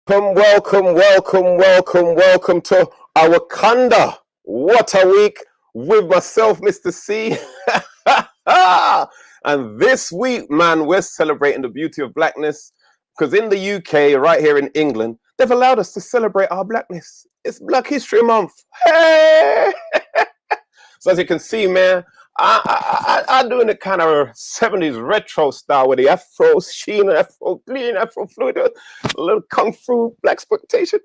Welcome to our Wakanda. What a week with myself, Mr. C. And this week, man, we're celebrating the beauty of blackness because in the UK, right here in England, they've allowed us to celebrate our blackness. It's Black History Month. Hey! So as you can see, man, I'm doing the kind of 70s retro style with the Afro sheen, Afro clean, Afro fluid, a little kung fu black exploitation.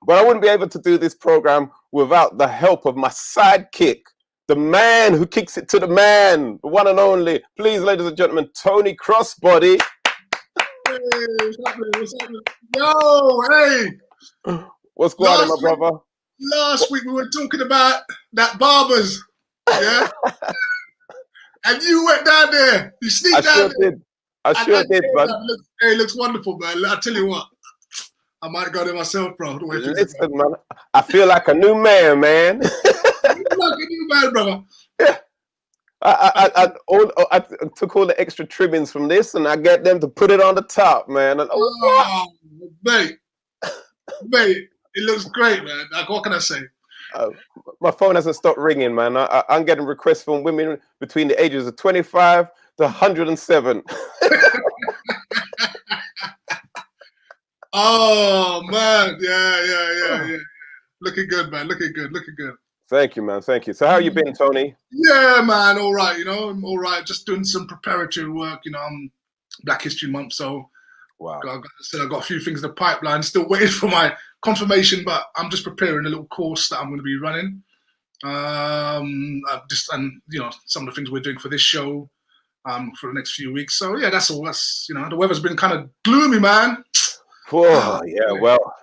But I wouldn't be able to do this program without the help of my sidekick, the man who kicks it to the man, the one and only. Please, ladies and gentlemen, Tony Crossbody. Hey, what's happening? What's happening? Yo, hey. What's going on, my brother? Last week we were talking about that barbers, yeah? And you went down there. You sneaked down there. I sure did, man. It looks wonderful, man. I tell you what, I might go there myself, bro. Listen, man, I feel like a new man, man. You look like a new man, brother. Yeah. I took all the extra trimmings from this and I get them to put it on the top, man. And, mate, it looks great, man. Like, what can I say? My phone hasn't stopped ringing, man. I'm getting requests from women between the ages of 25 to 107. Oh, man. Yeah. Looking good, man. Looking good. Thank you, man. Thank you. So how you been, Tony? Yeah, man. All right. I'm all right. Just doing some preparatory work. Black History Month. So wow. I've got a few things in the pipeline. Still waiting for my confirmation, but I'm just preparing a little course that I'm going to be running. Some of the things we're doing for this show for the next few weeks. So yeah, that's all. The weather's been kind of gloomy, man. Oh, yeah. Well,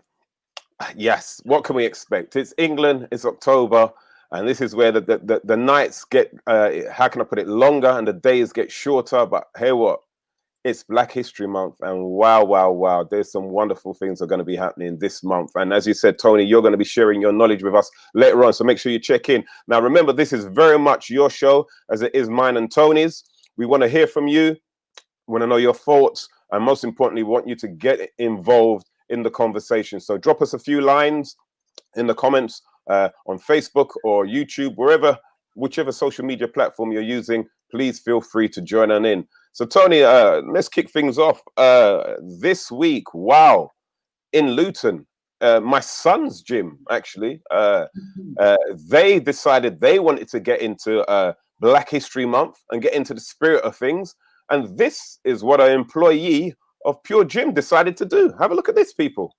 yes. What can we expect? It's England. It's October, and this is where the nights get how can I put it, longer, and the days get shorter. But hey, what? It's Black History Month, and wow, there's some wonderful things that are going to be happening this month. And as you said, Tony, you're going to be sharing your knowledge with us later on, so make sure you check in. Now, remember, this is very much your show, as it is mine and Tony's. We want to hear from you. We want to know your thoughts, and most importantly, we want you to get involved in the conversation. So drop us a few lines in the comments on Facebook or YouTube, whichever social media platform you're using. Please feel free to join on in. So, Tony, let's kick things off. This week, wow, in Luton, my son's gym, actually, they decided they wanted to get into Black History Month and get into the spirit of things. And this is what an employee of Pure Gym decided to do. Have a look at this, people.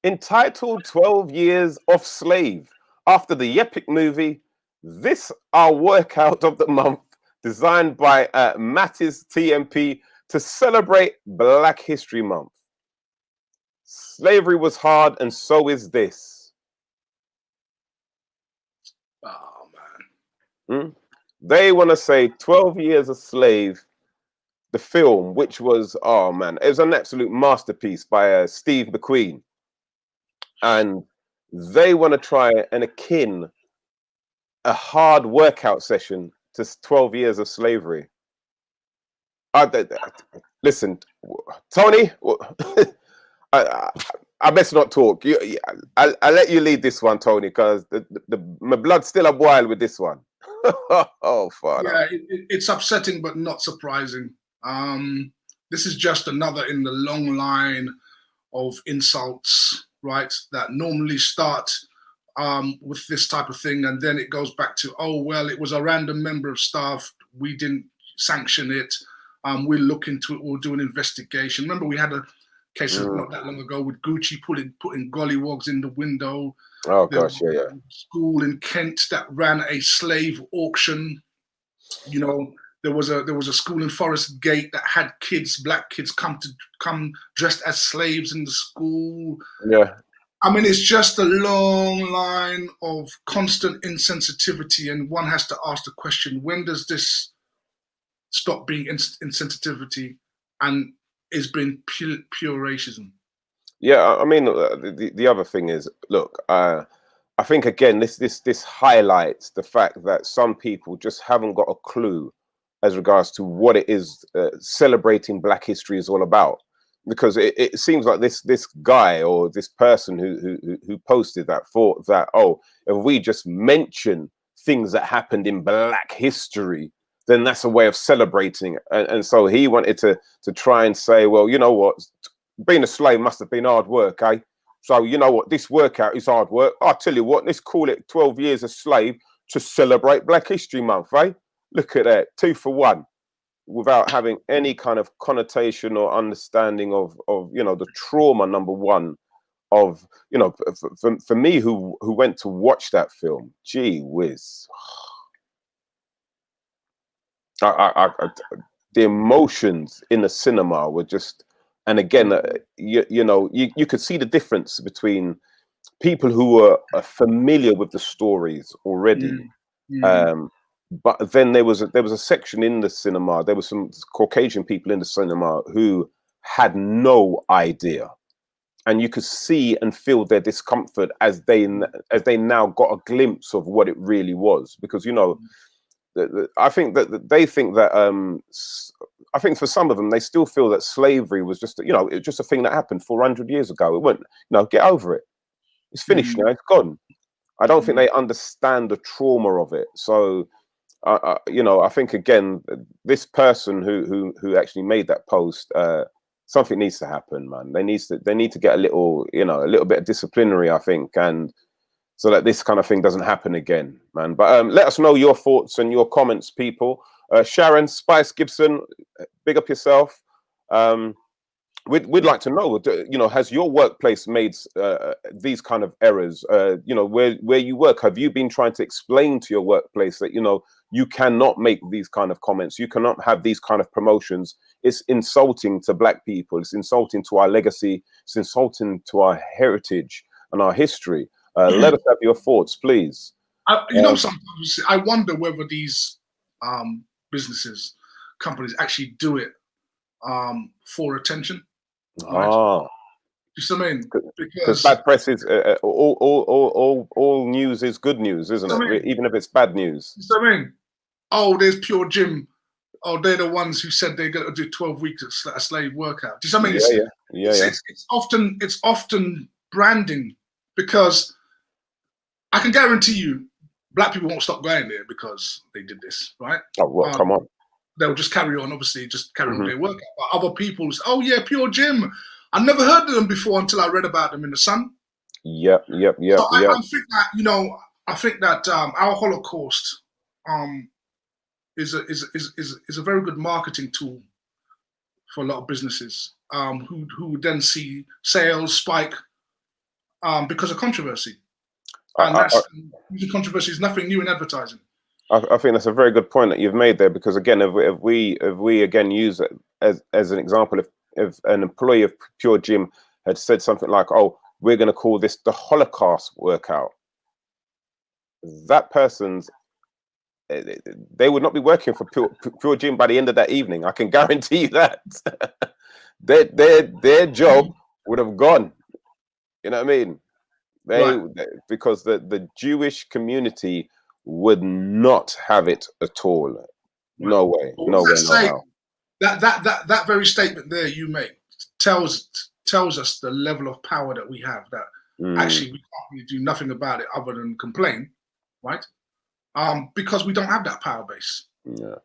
Entitled 12 Years of Slave, after the epic movie, this our workout of the month, designed by Mattis TMP to celebrate Black History Month. Slavery was hard, and so is this. Oh, man. They want to say 12 Years a Slave, the film, which was, oh, man, it was an absolute masterpiece by Steve McQueen. And they want to try and akin a hard workout session to 12 years of slavery. Listen, Tony, I best not talk. I'll let you lead this one, Tony, because my blood's still a boil with this one. Oh, Father. Yeah, it's upsetting, but not surprising. This is just another in the long line of insults, right, that normally start with this type of thing, and then it goes back to, oh, well, it was a random member of staff, we didn't sanction it, we'll look into it, we'll do an investigation. Remember, we had a case not that long ago with Gucci putting gollywogs in the window. Oh gosh, yeah. School in Kent that ran a slave auction. There was a school in Forest Gate that had black kids come dressed as slaves in the school. Yeah. I mean, it's just a long line of constant insensitivity, and one has to ask the question: when does this stop being insensitivity and is being pure racism? Yeah, I mean, the other thing is, look, I think again, this highlights the fact that some people just haven't got a clue as regards to what it is celebrating Black history is all about. Because it seems like this guy or this person who posted that thought that, oh, if we just mention things that happened in Black history, then that's a way of celebrating it. And so he wanted to try and say, well, you know what, being a slave must have been hard work, eh? So you know what, this workout is hard work. I'll tell you what, let's call it 12 years a slave to celebrate Black History Month, eh? Look at that, 2 for 1. Without having any kind of connotation or understanding of you know, the trauma, number one, of, you know, for me who went to watch that film, gee whiz, the emotions in the cinema were just, and again, you know, you could see the difference between people who were familiar with the stories already. But then there was a section in the cinema, there were some Caucasian people in the cinema who had no idea, and you could see and feel their discomfort as they now got a glimpse of what it really was. Because, you know, I think that they think that I think for some of them they still feel that slavery was just, you know, it's just a thing that happened 400 years ago. It went, you know, get over it, it's finished now, it's gone. I don't think they understand the trauma of it. So you know, I think again, this person who actually made that post, something needs to happen, man. They need to get a little, you know, a little bit of disciplinary, I think, and so that this kind of thing doesn't happen again, man. But let us know your thoughts and your comments, people. Sharon Spice Gibson, big up yourself. We'd like to know, you know, has your workplace made these kind of errors? You know, where you work, have you been trying to explain to your workplace that, you know, you cannot make these kind of comments, you cannot have these kind of promotions? It's insulting to Black people, it's insulting to our legacy, it's insulting to our heritage and our history. Let us have your thoughts, please. You know, sometimes I wonder whether these businesses, companies actually do it for attention. Right? You see what I mean? Because bad press is all news is good news, isn't it? Even if it's bad news. You see what I mean? Oh, there's Pure Gym. Oh, they're the ones who said they're going to do 12 weeks of a slave workout. Do you see what I mean? It's often branding, because I can guarantee you, Black people won't stop going there because they did this, right? Oh, well, come on. They'll just carry on, obviously, just carry on their workout. But other people say, oh yeah, Pure Gym. I never heard of them before until I read about them in the Sun. Yep. So I think that, you know, our Holocaust is a very good marketing tool for a lot of businesses who then see sales spike because of controversy. And controversy is nothing new in advertising. I think that's a very good point that you've made there, because again, if we again use it as an example, if an employee of Pure Gym had said something like, "Oh, we're going to call this the Holocaust workout," that person's, they would not be working for Pure Gym by the end of that evening. I can guarantee you that. their job would have gone. You know what I mean? Because the Jewish community would not have it at all. No way. No way. No how. That very statement there you make tells us the level of power that we have. That actually we can't really do nothing about it other than complain, right? Because we don't have that power base. Yeah.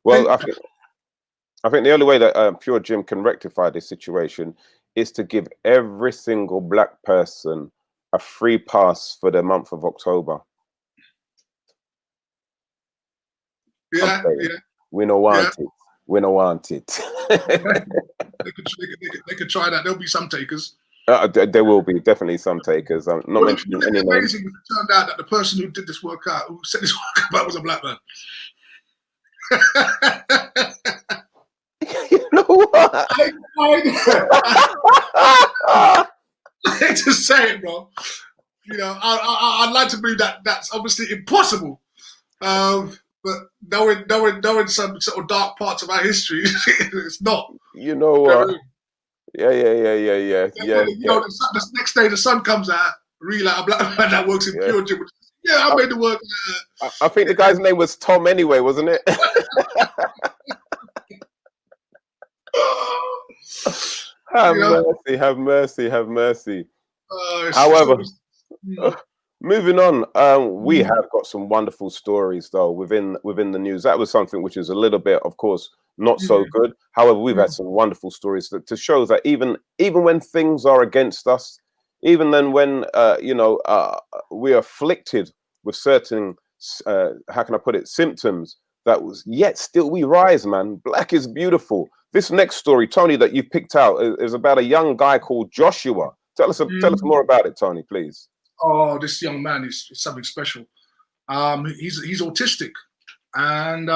Well, I think the only way that Pure Gym can rectify this situation is to give every single Black person a free pass for the month of October. Yeah. We don't want it. We don't want it. They could try that. There'll be some takers. There will be definitely some takers. I'm not mentioning any names. Amazing if it turned out that the person who did this workout, who said this workout, was a Black man. You know what? I hate to say it, bro. You know, I'd like to believe that that's obviously impossible. But knowing some sort of dark parts of our history, it's not. You know what? Yeah. You know, the next day the Sun comes out, really like a Black man that works in Pure Gym. Yeah, I made the work. I think the guy's name was Tom anyway, wasn't it? Have mercy, have mercy, have mercy. However, moving on, we have got some wonderful stories though within the news. That was something which is a little bit, of course, not so good. However, we've had some wonderful stories to show that even when things are against us, even then when we are afflicted with certain how can I put it, symptoms, that was yet still we rise, man. Black is beautiful. This next story, Tony, that you picked out is about a young guy called Joshua. Tell us more about it, Tony, please. Oh, this young man is something special. He's autistic, and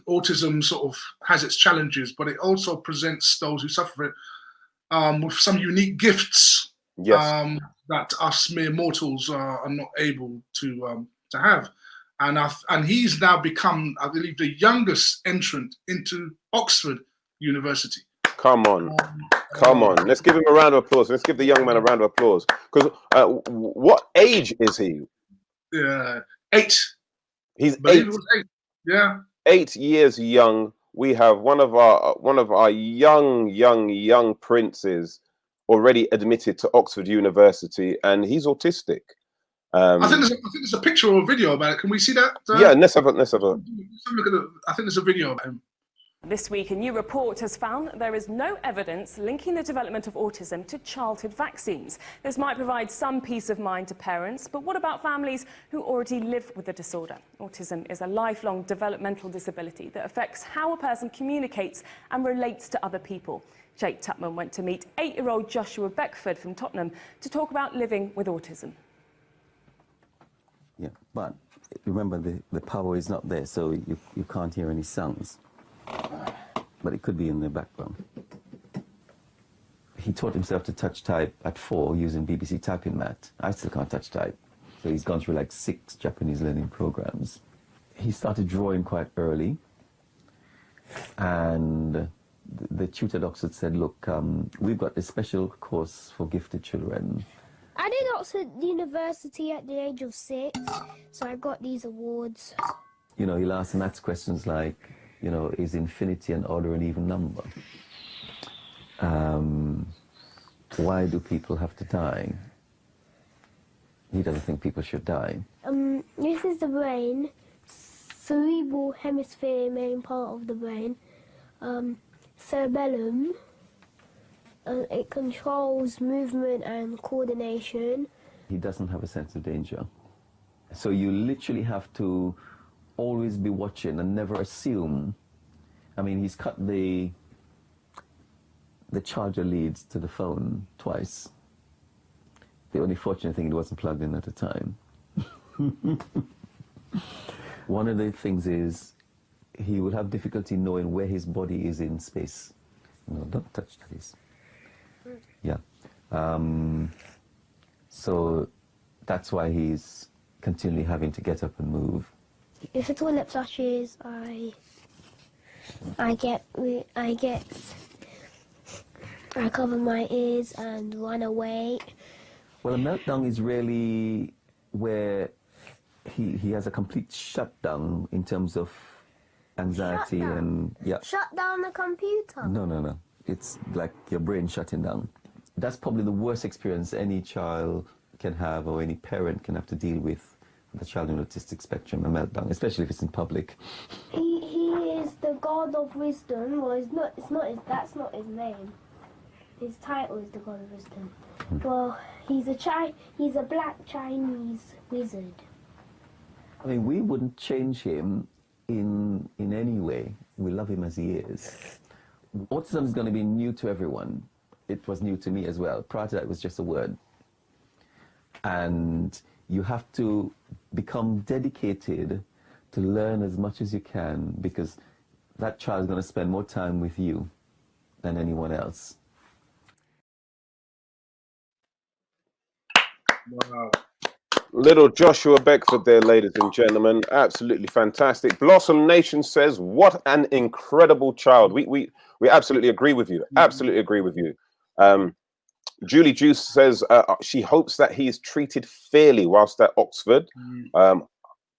autism sort of has its challenges, but it also presents those who suffer it with some unique gifts. Yes. That us mere mortals are not able to have. And he's now become, I believe, the youngest entrant into Oxford University. Come on. Come on. Let's give him a round of applause. Let's give the young man a round of applause. Because what age is he? 8. He's 8. 8. Yeah. 8 years young. We have one of our young princes already admitted to Oxford University, and he's autistic. I think there's a picture or a video about it. Can we see that? Yeah, let's have a look. I think there's a video about him. This week, a new report has found that there is no evidence linking the development of autism to childhood vaccines. This might provide some peace of mind to parents, but what about families who already live with the disorder? Autism is a lifelong developmental disability that affects how a person communicates and relates to other people. Jake Tupman went to meet 8-year-old Joshua Beckford from Tottenham to talk about living with autism. Yeah, but remember the power is not there, so you can't hear any sounds. But it could be in the background. He taught himself to touch type at 4 using BBC Typing Mat. I still can't touch type. So he's gone through like 6 Japanese learning programs. He started drawing quite early. And the tutor at Oxford said, look, we've got this special course for gifted children. I did Oxford University at the age of 6, so I got these awards. You know, he'll ask maths questions like, you know, is infinity an odd or an even number? Why do people have to die? He doesn't think people should die. This is the brain, cerebral hemisphere, main part of the brain. Cerebellum, it controls movement and coordination. He doesn't have a sense of danger. So you literally have to always be watching and never assume. I mean, he's cut the charger leads to the phone twice. The only fortunate thing, it wasn't plugged in at the time. One of the things is he will have difficulty knowing where his body is in space. No, don't touch this. Yeah. So that's why he's continually having to get up and move. If the toilet flushes, I cover my ears and run away. Well, a meltdown is really where he has a complete shutdown in terms of anxiety and Shut down the computer. No. It's like your brain shutting down. That's probably the worst experience any child can have, or any parent can have to deal with the child on the autistic spectrum, a meltdown, especially if it's in public. He is the God of Wisdom. Well, that's not his name. His title is the God of Wisdom. Well, he's a black Chinese wizard. I mean, we wouldn't change him in any way. We love him as he is. Autism is going to be new to everyone. It was new to me as well. Prior to that, it was just a word. And you have to become dedicated to learn as much as you can, because that child is going to spend more time with you than anyone else. Wow. Little Joshua Beckford there, ladies and gentlemen. Absolutely fantastic. Blossom Nation says, what an incredible child. We absolutely agree with you. Absolutely agree with you. Julie Juice says she hopes that he is treated fairly whilst at Oxford.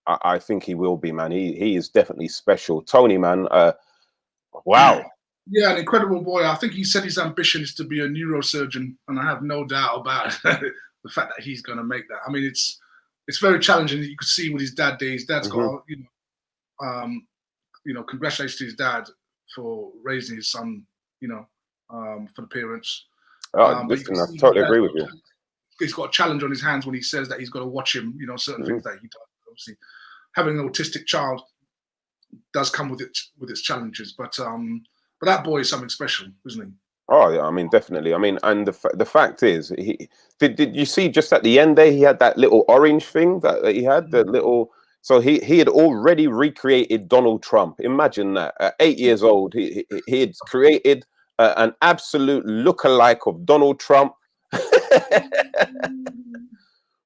I think he will be, man. He is definitely special. Tony, man, wow. Yeah, an incredible boy. I think he said his ambition is to be a neurosurgeon, and I have no doubt about the fact that he's going to make that. I mean, it's very challenging. You could see what his dad did. His dad's got, congratulations to his dad for raising his son, for the parents. Listen, I totally agree with you. He's got a challenge on his hands when he says that he's got to watch him, certain things that he does. Obviously, having an autistic child does come with its challenges, but that boy is something special, isn't he? Oh yeah, I mean, definitely. I mean, and the fact is, did you see just at the end there, he had that little orange thing that he had, the little. So he had already recreated Donald Trump. Imagine that. At 8 years old, he had created an absolute lookalike of Donald Trump.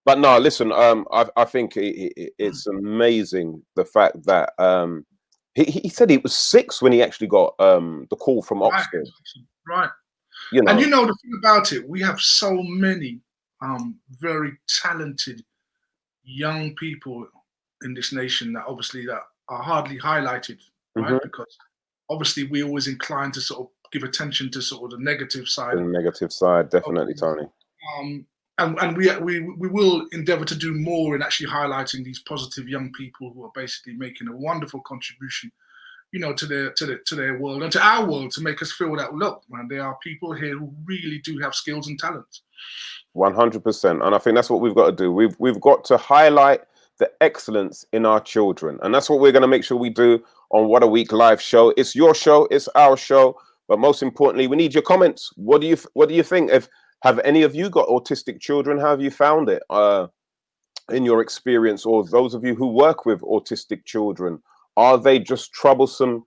But no, listen. I think it's amazing the fact that he said he was 6 when he actually got the call from Oxford. Right. And the thing about it, we have so many very talented young people in this nation that obviously that are hardly highlighted, right? Because obviously we're always inclined to sort of give attention to sort of the negative side. The negative side, definitely, Tony. And we will endeavour to do more in actually highlighting these positive young people who are basically making a wonderful contribution, to their world and to our world, to make us feel that, look, man, there are people here who really do have skills and talents. 100%, and I think that's what we've got to do. We've got to highlight the excellence in our children, and that's what we're going to make sure we do on What a Week live show. It's your show, it's our show, but most importantly, we need your comments. What do you think? Have any of you got autistic children? How have you found it in your experience, or those of you who work with autistic children? Are they just troublesome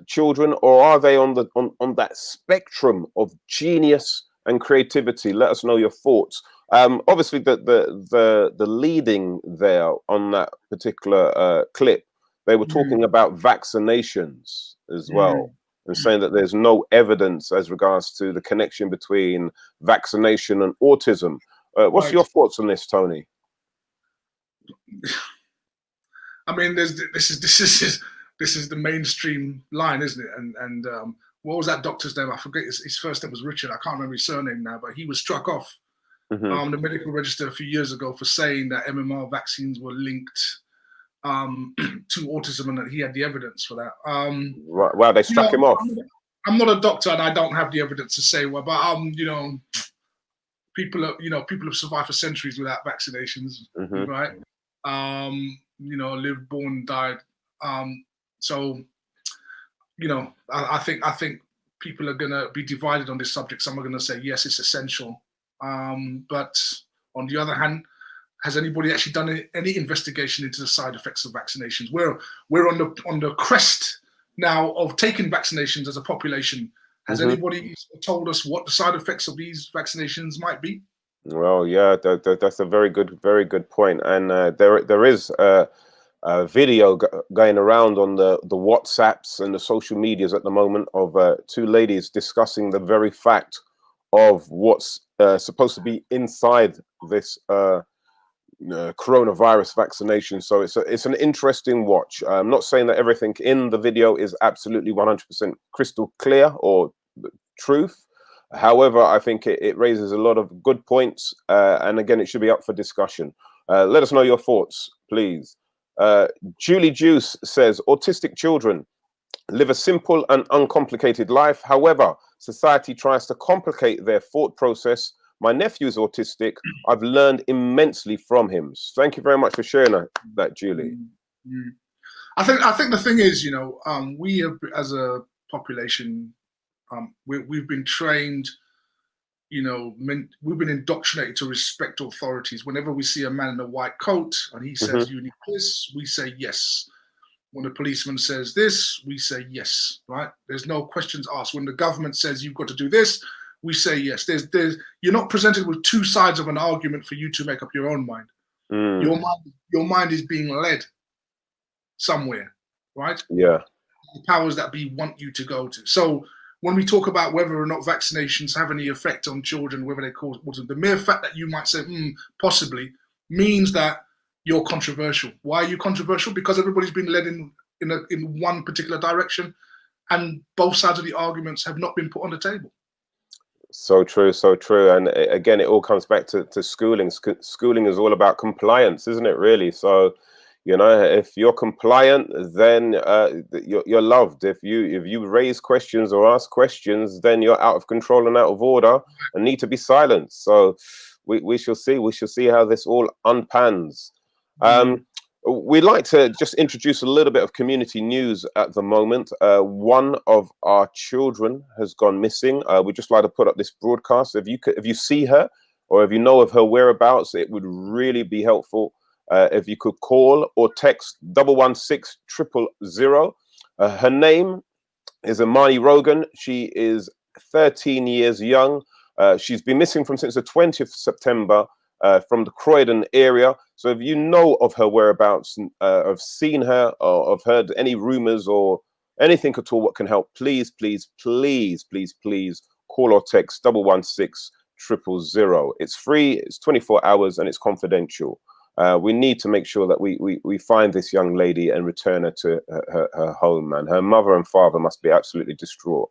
children, or are they on that spectrum of genius and creativity? Let us know your thoughts. Obviously, the leading there on that particular clip, they were talking about vaccinations as well, and saying that there's no evidence as regards to the connection between vaccination and autism. What's your thoughts on this, Tony? I mean, this is the mainstream line, isn't it? And what was that doctor's name? I forget his first name was Richard. I can't remember his surname now, but he was struck off the medical register a few years ago for saying that MMR vaccines were linked to autism and that he had the evidence for that. Right. Wow, they struck him off. I'm not a doctor and I don't have the evidence to say well, but people have survived for centuries without vaccinations, right? Lived, born, died. So, I think people are going to be divided on this subject. Some are going to say, yes, it's essential. But on the other hand, has anybody actually done any investigation into the side effects of vaccinations? We're on the crest now of taking vaccinations as a population. Has anybody told us what the side effects of these vaccinations might be? Well, yeah, that's a very good point. And there is a video going around on the WhatsApps and the social medias at the moment of 2 ladies discussing the very fact of what's supposed to be inside this coronavirus vaccination. So it's an interesting watch. I'm not saying that everything in the video is absolutely 100% crystal clear or truth. However, I think it raises a lot of good points, and again, it should be up for discussion. Let us know your thoughts, please. Julie Juice says, autistic children live a simple and uncomplicated life. However, society tries to complicate their thought process. My nephew is autistic. I've learned immensely from him. Thank you very much for sharing that, Julie. I think the thing is, we have, as a population, we've been trained, we've been indoctrinated to respect authorities. Whenever we see a man in a white coat and he says, you need this, we say yes. When the policeman says this, we say yes, right? There's no questions asked. When the government says you've got to do this, we say yes. You're not presented with 2 sides of an argument for you to make up your own mind. Your mind is being led somewhere, right? Yeah. The powers that be want you to go to. So when we talk about whether or not vaccinations have any effect on children, whether they cause autism, the mere fact that you might say possibly means that you're controversial. Why are you controversial? Because everybody's been led in one particular direction, and both sides of the arguments have not been put on the table. So true, so true. And again, it all comes back to schooling. Schooling is all about compliance, isn't it, really? So, you know, if you're compliant, then you're loved. If you raise questions or ask questions, then you're out of control and out of order and need to be silenced. So we shall see. We shall see how this all unpans. We'd like to just introduce a little bit of community news at the moment. One of our children has gone missing. We'd just like to put up this broadcast. If you see her or if you know of her whereabouts, it would really be helpful if you could call or text 116 000. Her name is Amani Rogan. She is 13 years young. She's been missing since the 20th of September. From the Croydon area. So if you know of her whereabouts, have seen her or have heard any rumors or anything at all what can help, please, please, please, please, please call or text 116 000. It's free, it's 24 hours and it's confidential. We need to make sure that we find this young lady and return her to her home, and her mother and father must be absolutely distraught.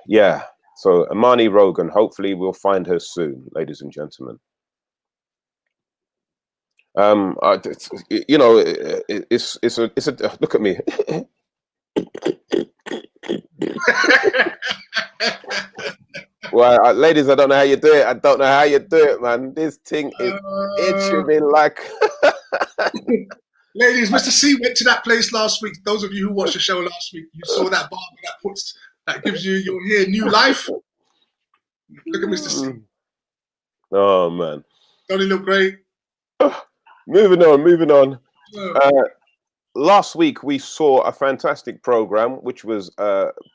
Yeah. So Amani Rogan, hopefully we'll find her soon, ladies and gentlemen. You know, it's a look at me. Well, ladies, I don't know how you do it. I don't know how you do it, man. This thing is itching me like. Ladies, Mr. C went to that place last week. Those of you who watched the show last week, you saw that barber that gives you your hair new life. Look at Mr. C. Oh man, don't he look great? Moving on. Last week we saw a fantastic program which was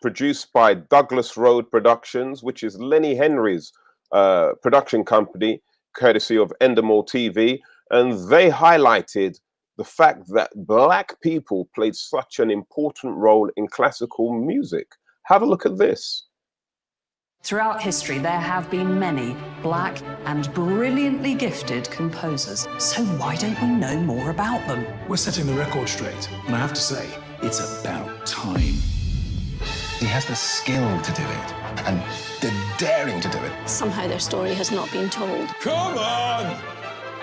produced by Douglas Road Productions, which is Lenny Henry's production company, courtesy of Endemol TV, and they highlighted the fact that Black people played such an important role in classical music. Have a look at this. Throughout history, there have been many Black and brilliantly gifted composers. So why don't we know more about them? We're setting the record straight, and I have to say, it's about time. He has the skill to do it, and the daring to do it. Somehow their story has not been told. Come on!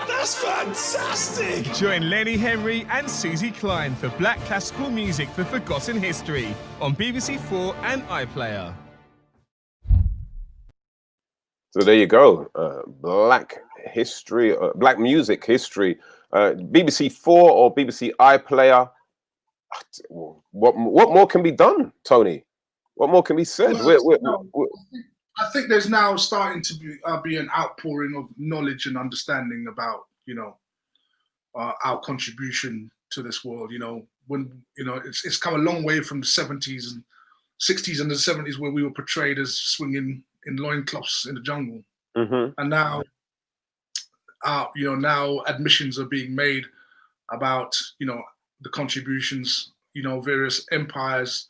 That's fantastic! Join Lenny Henry and Susie Klein for Black Classical Music for Forgotten History on BBC4 and iPlayer. So there you go, Black history, Black music history, BBC4 or BBC iPlayer. What more can be done, Tony? What more can be said? I think there's now starting to be an outpouring of knowledge and understanding about, you know, our contribution to this world. You know, when it's come a long way from the 70s and 60s and the 70s where we were portrayed as swinging in loincloths in the jungle, and now, now admissions are being made about, the contributions, various empires,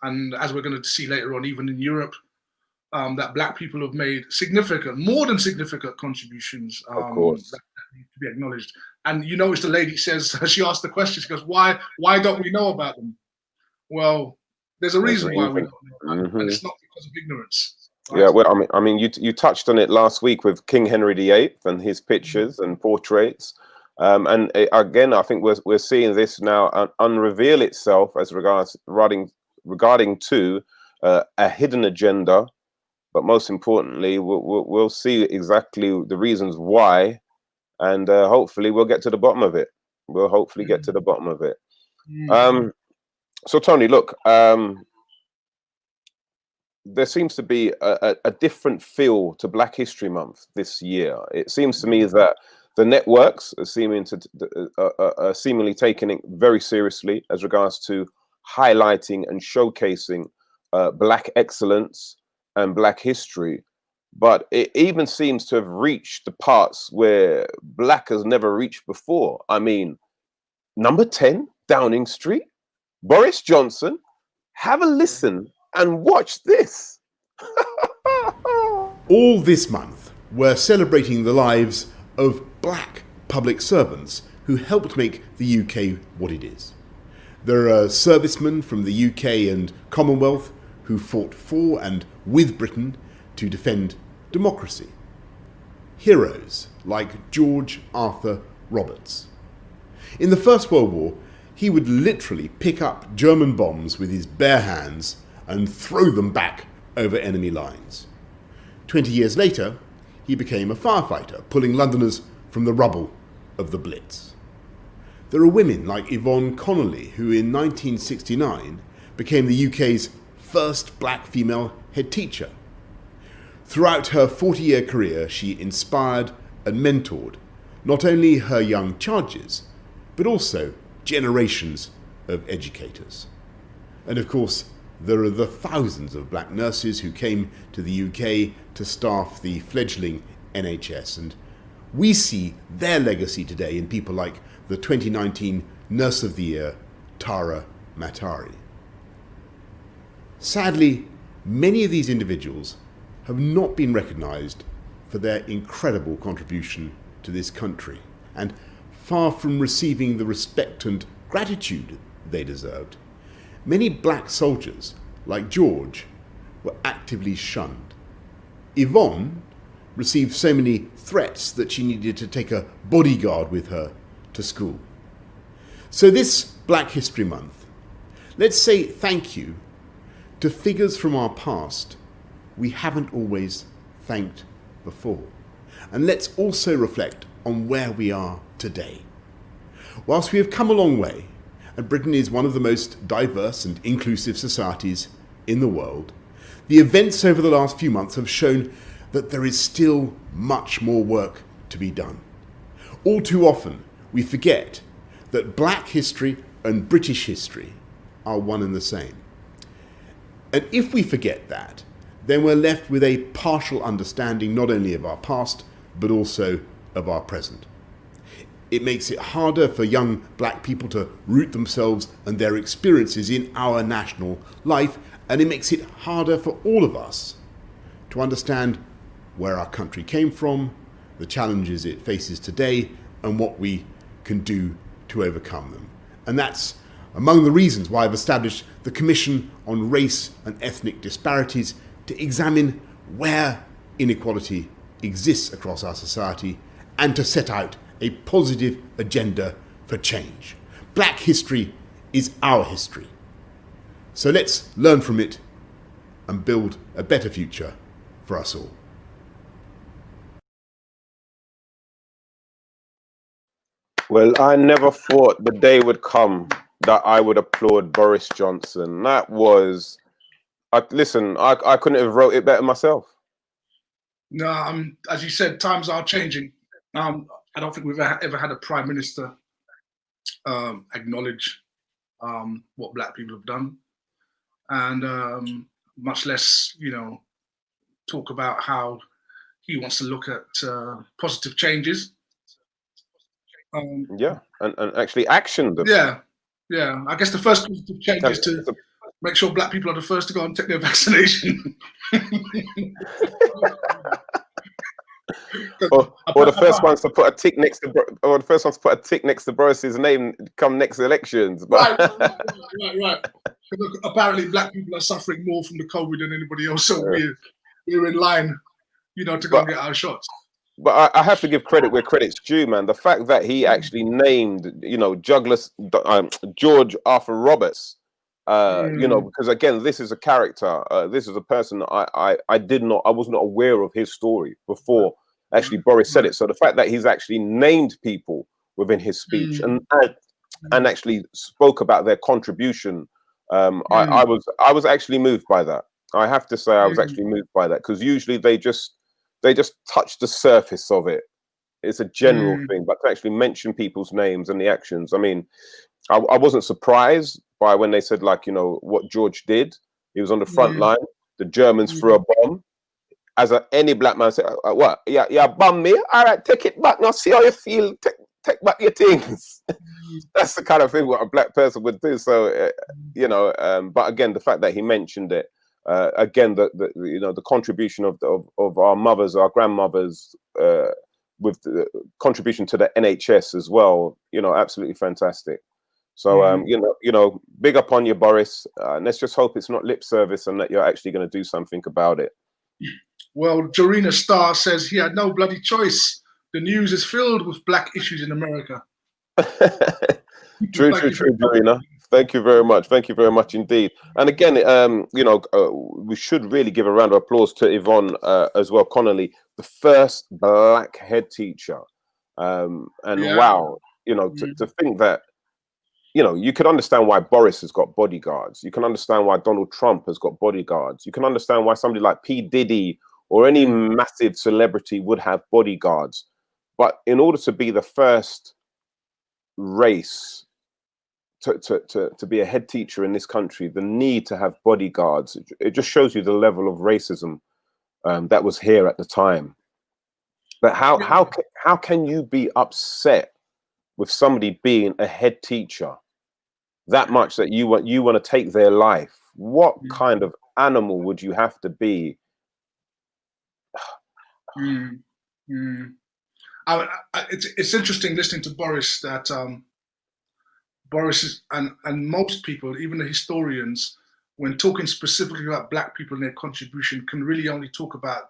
and as we're going to see later on, even in Europe, that Black people have made more than significant contributions. Of course, that need to be acknowledged. And you notice the lady says, she asked the question, she goes, "Why don't we know about them?" Well, there's a reason why we don't know about them, and it's not because of ignorance. Right? Yeah, well, I mean, you touched on it last week with King Henry VIII and his pictures and portraits, and again, I think we're seeing this now unreveal itself as regarding to a hidden agenda, but most importantly, we'll see exactly the reasons why, and hopefully we'll get to the bottom of it. We'll hopefully get to the bottom of it. So Tony, look. There seems to be a different feel to Black History Month this year. It seems to me that the networks are seemingly taking it very seriously as regards to highlighting and showcasing Black excellence and Black history. But it even seems to have reached the parts where Black has never reached before. I mean, number 10, Downing Street, Boris Johnson. Have a listen And watch this. All this month, we're celebrating the lives of black public servants who helped make the UK what it is. There are servicemen from the UK and Commonwealth who fought for and with Britain to defend democracy. Heroes like George Arthur Roberts. In the First World War, he would literally pick up German bombs with his bare hands and throw them back over enemy lines. 20 years later, he became a firefighter, pulling Londoners from the rubble of the Blitz. There are women like Yvonne Connolly, who in 1969 became the UK's first black female head teacher. Throughout her 40-year career, she inspired and mentored not only her young charges, but also generations of educators. And of course, there are the thousands of black nurses who came to the UK to staff the fledgling NHS, and we see their legacy today in people like the 2019 Nurse of the Year, Tara Matari. Sadly, many of these individuals have not been recognised for their incredible contribution to this country, and far from receiving the respect and gratitude they deserved, many black soldiers, like George, were actively shunned. Yvonne received so many threats that she needed to take a bodyguard with her to school. So this Black History Month, let's say thank you to figures from our past we haven't always thanked before. And let's also reflect on where we are today. Whilst we have come a long way, and Britain is one of the most diverse and inclusive societies in the world, the events over the last few months have shown that there is still much more work to be done. All too often, we forget that black history and British history are one and the same. And if we forget that, then we're left with a partial understanding not only of our past, but also of our present. It makes it harder for young black people to root themselves and their experiences in our national life, and it makes it harder for all of us to understand where our country came from, the challenges it faces today, and what we can do to overcome them. And that's among the reasons why I've established the Commission on Race and Ethnic Disparities to examine where inequality exists across our society and to set out a positive agenda for change. Black history is our history. So let's learn from it and build a better future for us all. Well, I never thought the day would come that I would applaud Boris Johnson. That was, listen, I couldn't have wrote it better myself. No, as you said, times are changing. I don't think we've ever had a prime minister acknowledge what black people have done, and much less, talk about how he wants to look at positive changes. Yeah, and actually action them. Yeah. I guess the first positive change is to make sure black people are the first to go and take their vaccination. or the first ones to put a tick next to, Boris's name come next elections. But Right. Apparently, black people are suffering more from the COVID than anybody else, so we're in line, to go and get our shots. But I have to give credit where credit's due, man. The fact that he actually named, George Arthur Roberts, because again, this is a character. This is a person I was not aware of his story before actually Boris said it. So the fact that he's actually named people within his speech and actually spoke about their contribution, I was actually moved by that. I have to say I was actually moved by that, because usually they just touch the surface of it. It's a general thing, but to actually mention people's names and the actions. I mean, I wasn't surprised by when they said, what George did. He was on the front line. The Germans threw a bomb. As any black man said, what? Yeah, bomb me? All right, take it back now. See how you feel. Take back your things. That's the kind of thing what a black person would do. So, but again, the fact that he mentioned it, again, the contribution of our mothers, our grandmothers, with the contribution to the NHS as well. Absolutely fantastic. So big up on you, Boris. Let's just hope it's not lip service and that you're actually going to do something about it. Well, Jorina Starr says he had no bloody choice. The news is filled with black issues in America. True, Jorina. Thank you very much. Thank you very much indeed. And again, we should really give a round of applause to Yvonne as well, Connolly, the first black head teacher. Wow, to think that, you can understand why Boris has got bodyguards. You can understand why Donald Trump has got bodyguards. You can understand why somebody like P. Diddy or any massive celebrity would have bodyguards. But in order to be the first race to be a head teacher in this country, the need to have bodyguards, it just shows you the level of racism that was here at the time. But how can you be upset with somebody being a head teacher that much that you want to take their life? What kind of animal would you have to be? It's interesting listening to Boris that Boris is, and most people, even the historians, when talking specifically about black people and their contribution, can really only talk about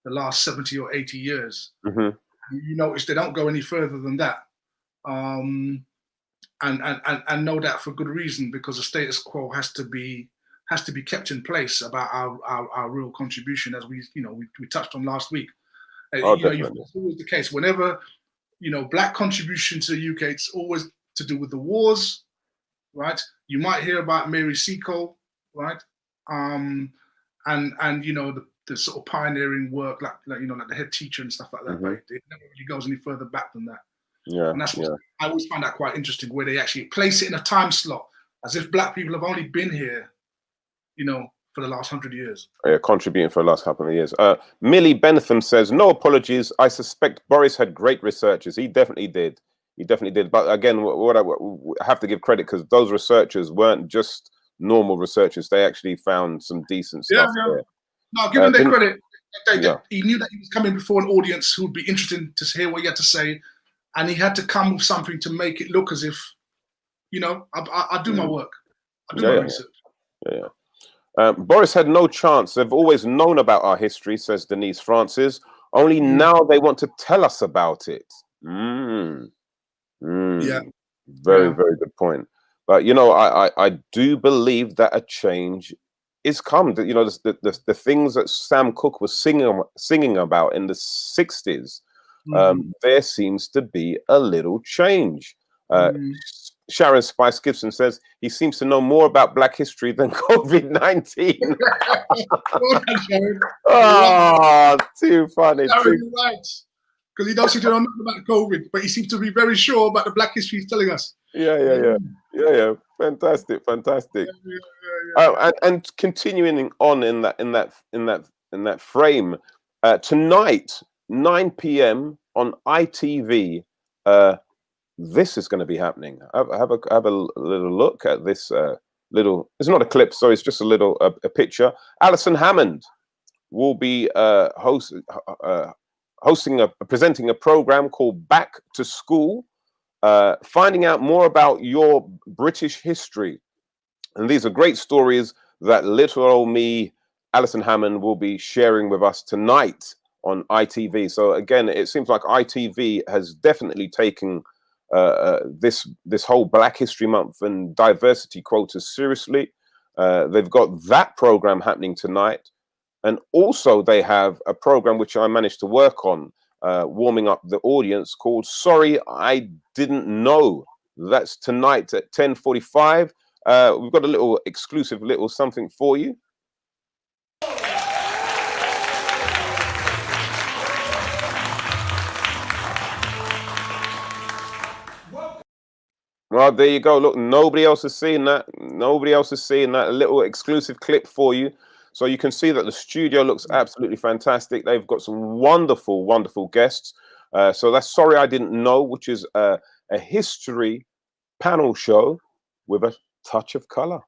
the last 70 or 80 years. You notice they don't go any further than that. And know that for good reason, because the status quo has to be kept in place about our real contribution, as we touched on last week. It's always the case. Whenever black contribution to the UK, it's always to do with the wars, right? You might hear about Mary Seacole, right? And the sort of pioneering work, like the head teacher and stuff like that. But it never really goes any further back than that. Yeah, and that's what I always find that quite interesting, where they actually place it in a time slot, as if black people have only been here, for the last 100 years. Yeah, contributing for the last couple of years. Millie Bentham says, no apologies. I suspect Boris had great researchers. He definitely did. But again, what I have to give credit, because those researchers weren't just normal researchers. They actually found some decent stuff there. No, give him their credit. He knew that he was coming before an audience who would be interested to hear what he had to say. And he had to come with something to make it look as if, I do my work. I do my research. Boris had no chance. They've always known about our history, says Denise Francis. Only now they want to tell us about it. Very, very good point. But, I do believe that a change is come. The things that Sam Cooke was singing about in the 60s, there seems to be a little change. Sharon Spice Gibson says he seems to know more about Black history than COVID-19. Too funny. Sharon, right. Because he doesn't know nothing about COVID, but he seems to be very sure about the Black history he's telling us. Yeah. Fantastic. And continuing on in that frame, tonight, 9 p.m. on ITV, this is going to be happening. Have a little look at this little. It's not a clip, so it's just a little a picture. Alison Hammond will be presenting a program called Back to School, finding out more about your British history. And these are great stories that little old me, Alison Hammond, will be sharing with us tonight on ITV. So again, it seems like ITV has definitely taken this whole Black History Month and diversity quotas seriously. They've got that program happening tonight. And also they have a program which I managed to work on, warming up the audience, called Sorry I Didn't Know. That's tonight at 10:45. We've got a little exclusive little something for you. Well, there you go. Look, nobody else is seeing that. A little exclusive clip for you. So you can see that the studio looks absolutely fantastic. They've got some wonderful, wonderful guests. So that's Sorry I Didn't Know, which is a history panel show with a touch of color.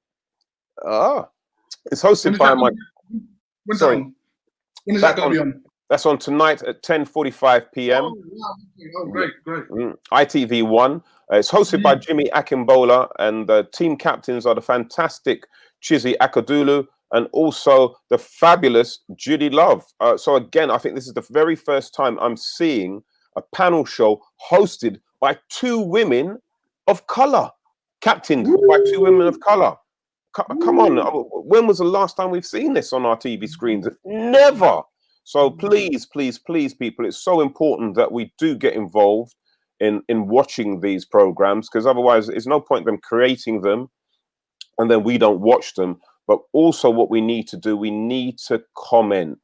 It's hosted by Sorry. When is that going to be on? That's on tonight at 10:45 p.m. Oh, wow. Oh, great. ITV1. It's hosted by Jimmy Akimbola, and the team captains are the fantastic Chizzy Akadulu and also the fabulous Judy Love. So again, I think this is the very first time I'm seeing a panel show hosted by two women of color, captained by two women of color. Come on, when was the last time we've seen this on our TV screens? Never. So please, people, it's so important that we do get involved in watching these programs, because otherwise there's no point them creating them and then we don't watch them. But also what we need to do, we need to comment.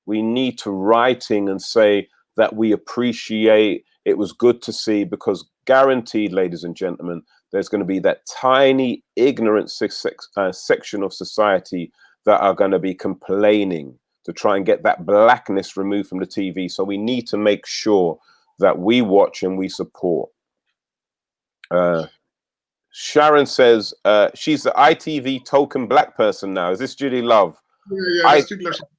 We need to writing and say that we appreciate, it was good to see, because guaranteed, ladies and gentlemen, there's going to be that tiny ignorant section of society that are going to be complaining to try and get that blackness removed from the TV. So we need to make sure that we watch and we support. Sharon says she's the ITV token black person now. Is this Judy Love?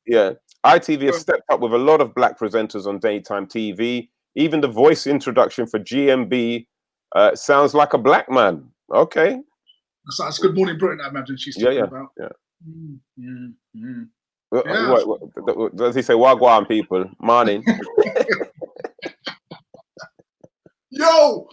Yeah. ITV has stepped up with a lot of black presenters on daytime TV. Even the voice introduction for GMB sounds like a black man. Okay. That's Good Morning Britain, I imagine she's talking about. What, does he say wagwan, people? Morning. Yo.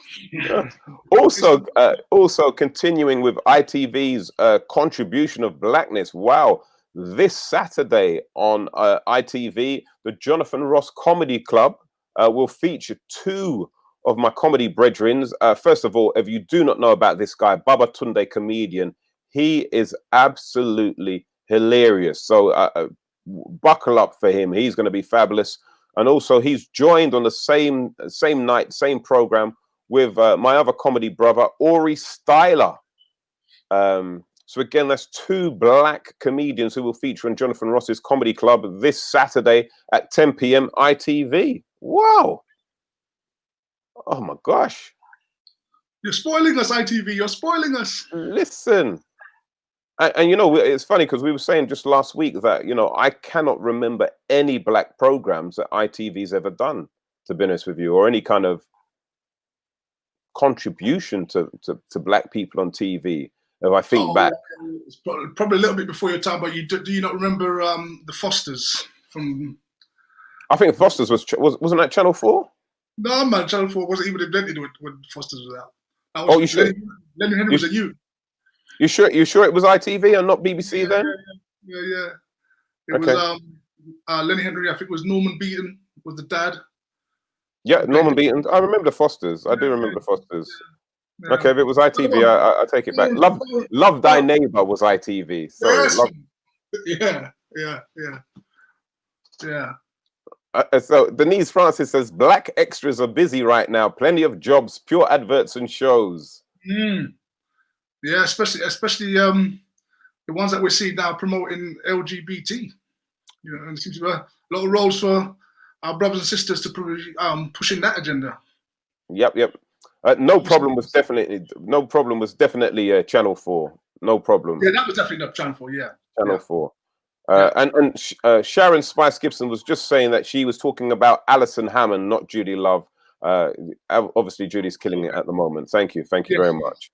Also continuing with ITV's contribution of blackness. Wow. This Saturday on ITV, the Jonathan Ross Comedy Club will feature two of my comedy brethren. First of all, if you do not know about this guy, Baba Tunde, comedian, he is absolutely hilarious. So buckle up for him. He's going to be fabulous. And also he's joined on the same night, same program with my other comedy brother, Ori Styler. So again, that's two black comedians who will feature on Jonathan Ross's Comedy Club this Saturday at 10 p.m. ITV. Wow. Oh my gosh. You're spoiling us, ITV. You're spoiling us. Listen. And you know, it's funny because we were saying just last week that, you know, I cannot remember any black programs that ITV's ever done, to be honest with you, or any kind of contribution to black people on TV. If I think back, it's probably a little bit before your time, but do you not remember the Fosters from? I think Fosters wasn't that Channel 4? No, man, Channel 4 wasn't even invented when Fosters was out. You sure? Lenny Henry was a youth. You sure it was ITV and not BBC then? Yeah. It was Lenny Henry. I think it was Norman Beaton was the dad. Yeah, Norman Beaton. I remember the Fosters. I do remember the Fosters. Yeah. Okay, if it was ITV, I take it back. Love Thy Neighbor was ITV. So so Denise Francis says black extras are busy right now. Plenty of jobs, pure adverts and shows. Yeah, especially the ones that we see now promoting LGBT. You know, and it seems to be a lot of roles for our brothers and sisters to probably pushing that agenda. Yep. No problem was definitely Channel 4. No problem. Yeah, that was definitely not Channel 4. Yeah, Channel 4. And Sharon Spice Gibson was just saying that she was talking about Alison Hammond, not Judy Love. Obviously, Judy's killing it at the moment. Thank you very much.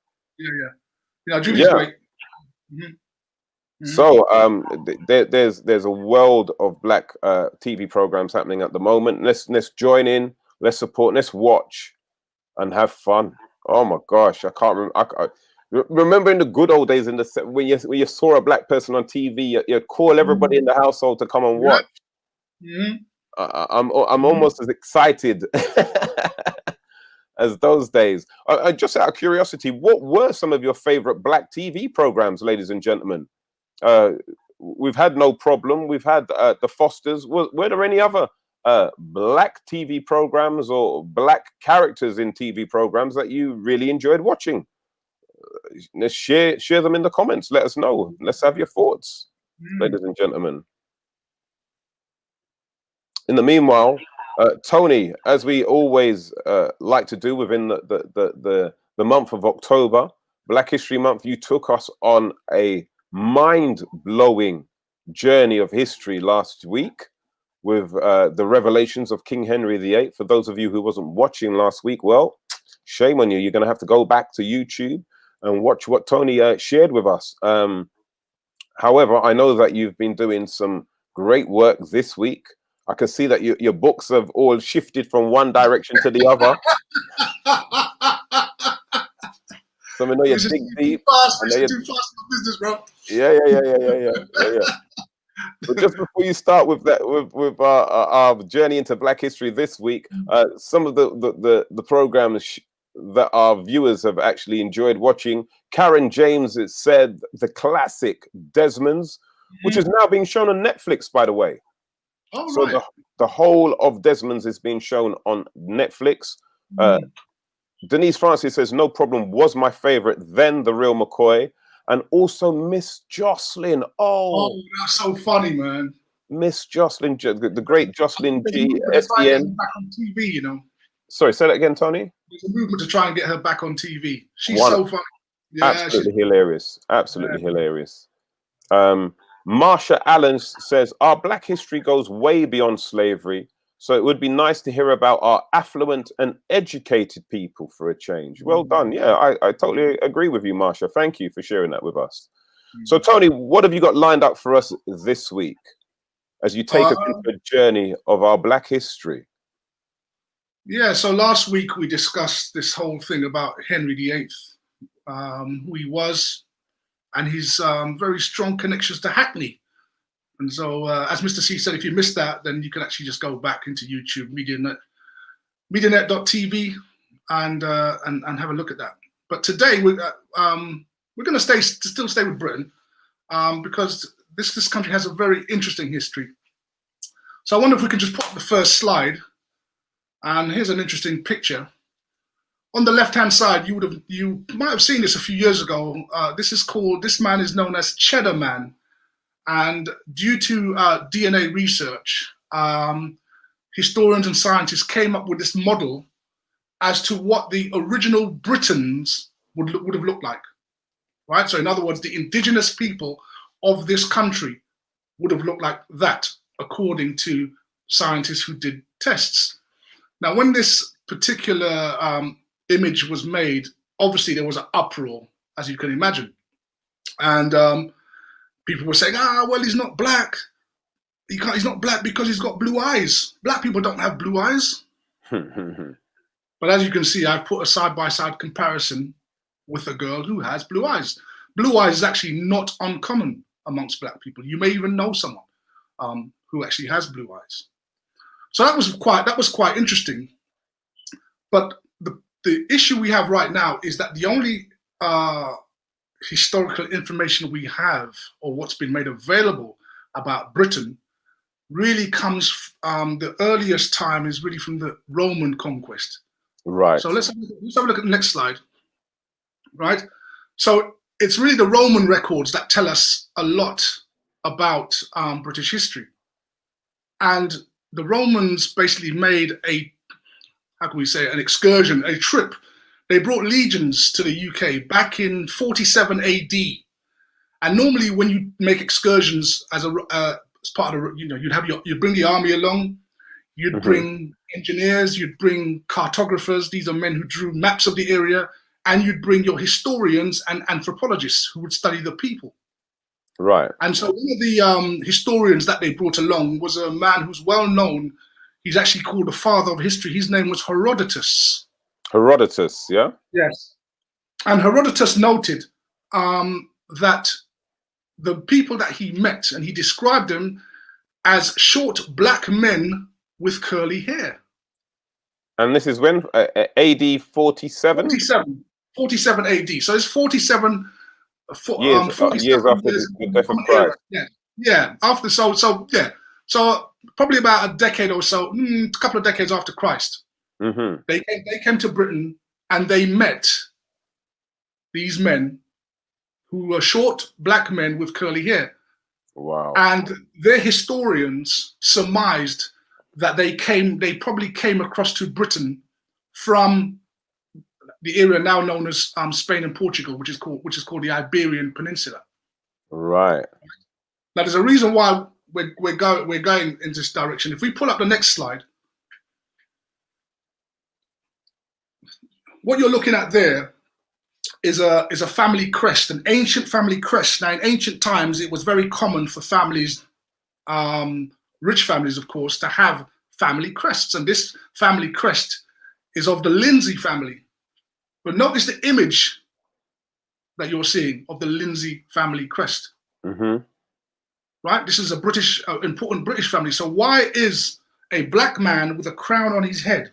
Yeah, Judy's great. So there's a world of black TV programs happening at the moment. Let's join in. Let's support. Let's watch and have fun. Oh my gosh, I can't remember. Remember in the good old days, when you saw a black person on TV, you call everybody in the household to come and watch. I'm almost as excited as those days. Just out of curiosity, what were some of your favorite black TV programs, ladies and gentlemen? We've had No Problem. We've had the Fosters. Were there any other black TV programs or black characters in TV programs that you really enjoyed watching? Let's share them in the comments. Let us know. Let's have your thoughts, ladies and gentlemen. In the meanwhile, Tony, as we always like to do within the month of October, Black History Month, you took us on a mind-blowing journey of history last week with the revelations of King Henry VIII. For those of you who wasn't watching last week, well, shame on you. You're going to have to go back to YouTube and watch what Tony shared with us. However, I know that you've been doing some great work this week. I can see that your books have all shifted from one direction to the other. So I know you're dig deep. Too fast for business, bro. Yeah. But just before you start with that, with our journey into Black history this week, some of the programs that our viewers have actually enjoyed watching. Karen James has said the classic Desmond's, which is now being shown on Netflix, by the way. Oh, so right. the whole of Desmond's is being shown on Netflix. Denise Francis says, no problem, was my favorite, then The Real McCoy. And also Miss Jocelyn. Oh, that's so funny, man. Miss Jocelyn, the great Jocelyn G. SDN. Back on TV, you know. Sorry, say that again, Tony. There's a movement to try and get her back on TV. She's so funny. Yeah, absolutely hilarious. Absolutely hilarious. Marsha Allen says, our Black history goes way beyond slavery. So it would be nice to hear about our affluent and educated people for a change. Well done. Yeah, I totally agree with you, Marsha. Thank you for sharing that with us. So, Tony, what have you got lined up for us this week as you take us into a journey of our Black history? Yeah, so last week we discussed this whole thing about Henry VIII, who he was, and his very strong connections to Hackney. And so, as Mr. C said, if you missed that, then you can actually just go back into YouTube, medianet.tv, and have a look at that. But today we're going to still stay with Britain, because this country has a very interesting history. So I wonder if we can just put up the first slide. And here's an interesting picture. On the left-hand side, you might have seen this a few years ago. This man is known as Cheddar Man. And due to DNA research, historians and scientists came up with this model as to what the original Britons would have looked like, right? So in other words, the indigenous people of this country would have looked like that, according to scientists who did tests. Now, when this particular image was made, obviously there was an uproar, as you can imagine. And people were saying, well, he's not black. He's not black because he's got blue eyes. Black people don't have blue eyes. But as you can see, I've put a side-by-side comparison with a girl who has blue eyes. Blue eyes is actually not uncommon amongst Black people. You may even know someone who actually has blue eyes. So that was quite interesting. But the issue we have right now is that the only historical information we have, or what's been made available about Britain, really comes, the earliest time is really from the Roman conquest. Right. So let's have a look at the next slide. Right. So it's really the Roman records that tell us a lot about British history. And the Romans basically made an excursion, a trip. They brought legions to the UK back in 47 AD. And normally when you make excursions as part of, you'd bring the army along, you'd bring engineers, you'd bring cartographers. These are men who drew maps of the area, and you'd bring your historians and anthropologists who would study the people. Right. And so one of the historians that they brought along was a man who's well known. He's actually called the father of history. His name was Herodotus. Herodotus, yeah? Yes. And Herodotus noted that the people that he met, and he described them as short black men with curly hair. And this is when? AD 47? 47 AD. So it's 47 years after the death of Christ. Yeah. After so probably about a decade or so, a couple of decades after Christ. They came to Britain and they met these men who were short black men with curly hair. Wow. And their historians surmised that they probably came across to Britain from the area now known as Spain and Portugal, which is called the Iberian Peninsula. Right. Now, there's a reason why we're going in this direction. If we pull up the next slide, what you're looking at there is a family crest, an ancient family crest. Now, in ancient times, it was very common for families, rich families, of course, to have family crests. And this family crest is of the Lindsay family. But notice the image that you're seeing of the Lindsay family crest. Mm-hmm. Right? This is a British, important British family. So why is a black man with a crown on his head?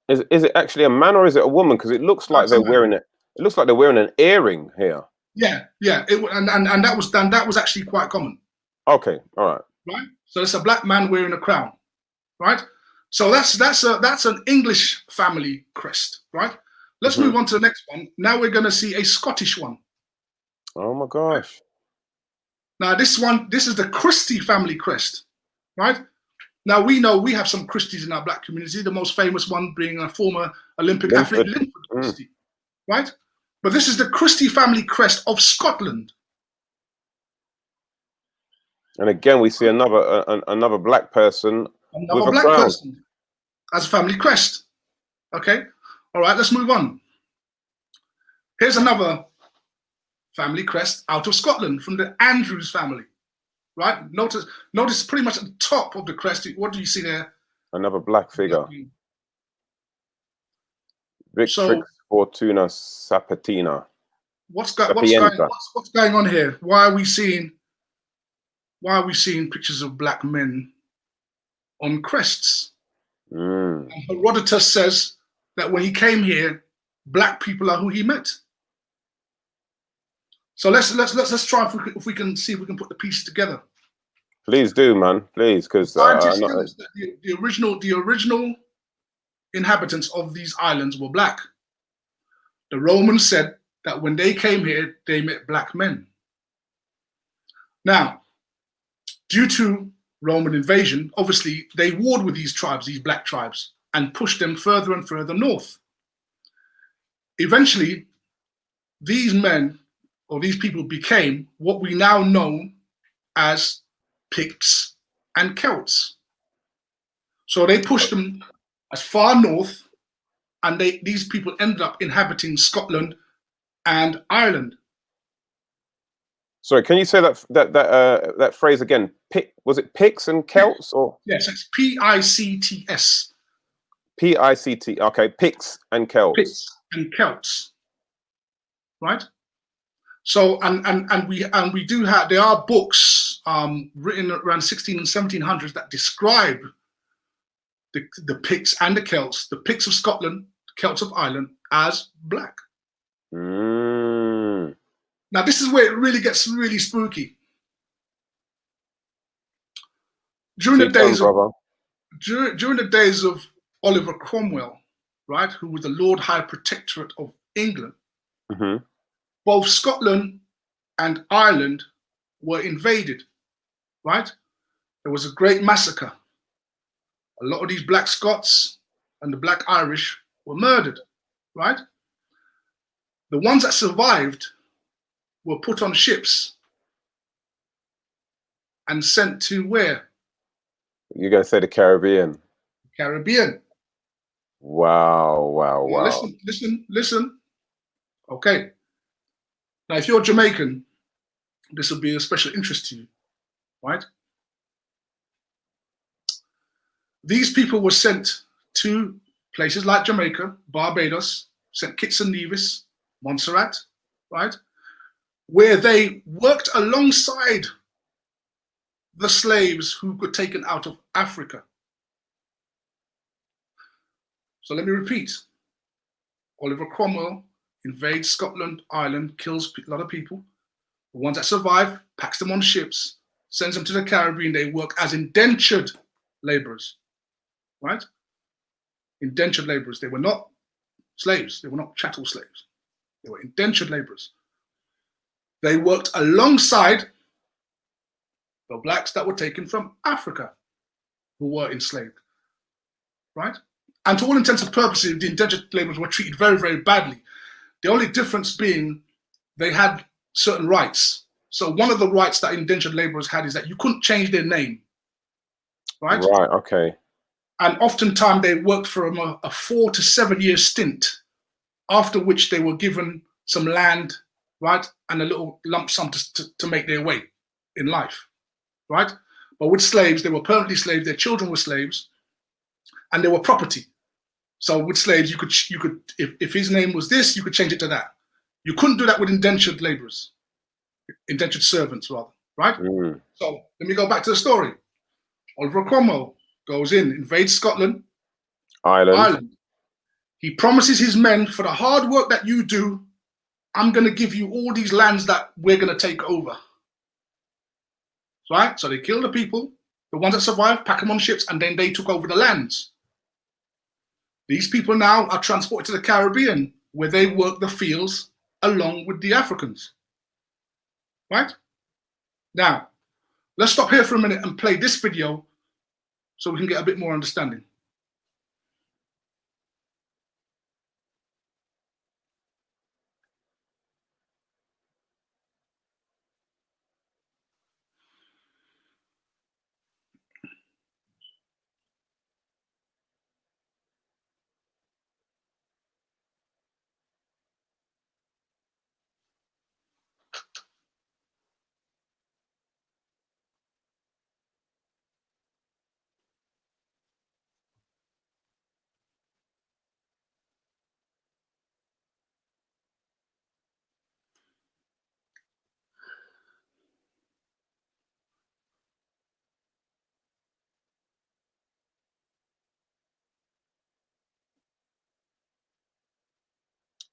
Is it actually a man or is it a woman? Because it looks like they're wearing it. It looks like they're wearing an earring here. Yeah. And that was actually quite common. Okay, all right. Right. So it's a black man wearing a crown. Right. So that's an English family crest. Right. Let's move on to the next one. Now we're going to see a Scottish one. Oh my gosh. Now this is the Christie family crest. Right. Now, we know we have some Christies in our black community, the most famous one being a former Olympic athlete, Linford Christie, right? But this is the Christie family crest of Scotland. And again, we see another black person with a crown. As a family crest. Okay, all right, let's move on. Here's another family crest out of Scotland from the Andrews family. Right. Notice pretty much at the top of the crest. What do you see there? Another black figure. Victrix Fortuna Sapientia. What's going on here? Why are we seeing pictures of black men on crests? And Herodotus says that when he came here, black people are who he met. So let's try if we can see if we can put the pieces together. Please do, man. Please, because the original inhabitants of these islands were black. The Romans said that when they came here, they met black men. Now, due to Roman invasion, obviously they warred with these tribes, these black tribes, and pushed them further and further north. Eventually, these men or these people became what we now know as Picts and Celts. So they pushed them as far north, and these people ended up inhabiting Scotland and Ireland. Sorry, can you say that phrase again? Was it Picts and Celts or? Yes, it's P-I-C-T-S. P-I-C-T. Okay, Picts and Celts. Picts and Celts. Right. So and we do have, there are books written around 16 and 1700s that describe the Picts and the Celts, the Picts of Scotland, the Celts of Ireland, as black. Now this is where it really gets really spooky. During the days of Oliver Cromwell, right, who was the Lord High Protectorate of England. Mm-hmm. Both Scotland and Ireland were invaded, right? There was a great massacre. A lot of these black Scots and the black Irish were murdered, right? The ones that survived were put on ships and sent to where? You're going to say the Caribbean. Caribbean. Wow. Listen. Okay. Now, if you're Jamaican, this will be a special interest to you, right? These people were sent to places like Jamaica, Barbados, St. Kitts and Nevis, Montserrat, right? Where they worked alongside the slaves who were taken out of Africa. So let me repeat. Oliver Cromwell invades Scotland, Ireland, kills a lot of people. The ones that survive, packs them on ships, sends them to the Caribbean. They work as indentured laborers, right? Indentured laborers. They were not slaves. They were not chattel slaves. They were indentured laborers. They worked alongside the blacks that were taken from Africa who were enslaved, right? And to all intents and purposes, the indentured laborers were treated very, very badly. The only difference being they had certain rights, So one of the rights that indentured laborers had is that you couldn't change their name, right? Right. Okay. And oftentimes they worked for a 4 to 7 year stint, after which they were given some land, right, and a little lump sum to make their way in life, right? But with slaves, they were permanently slaves. Their children were slaves, and they were property. So with slaves, you could if his name was this, you could change it to that. You couldn't do that with indentured laborers, indentured servants rather, right? So let me go back to the story. Oliver Cromwell goes in, invades Scotland, Ireland. He promises his men, for the hard work that you do, I'm going to give you all these lands that we're going to take over. Right? So they kill the people, the ones that survived, pack them on ships, and then they took over the lands. These people now are transported to the Caribbean, where they work the fields along with the Africans. Right? Now, let's stop here for a minute and play this video so we can get a bit more understanding.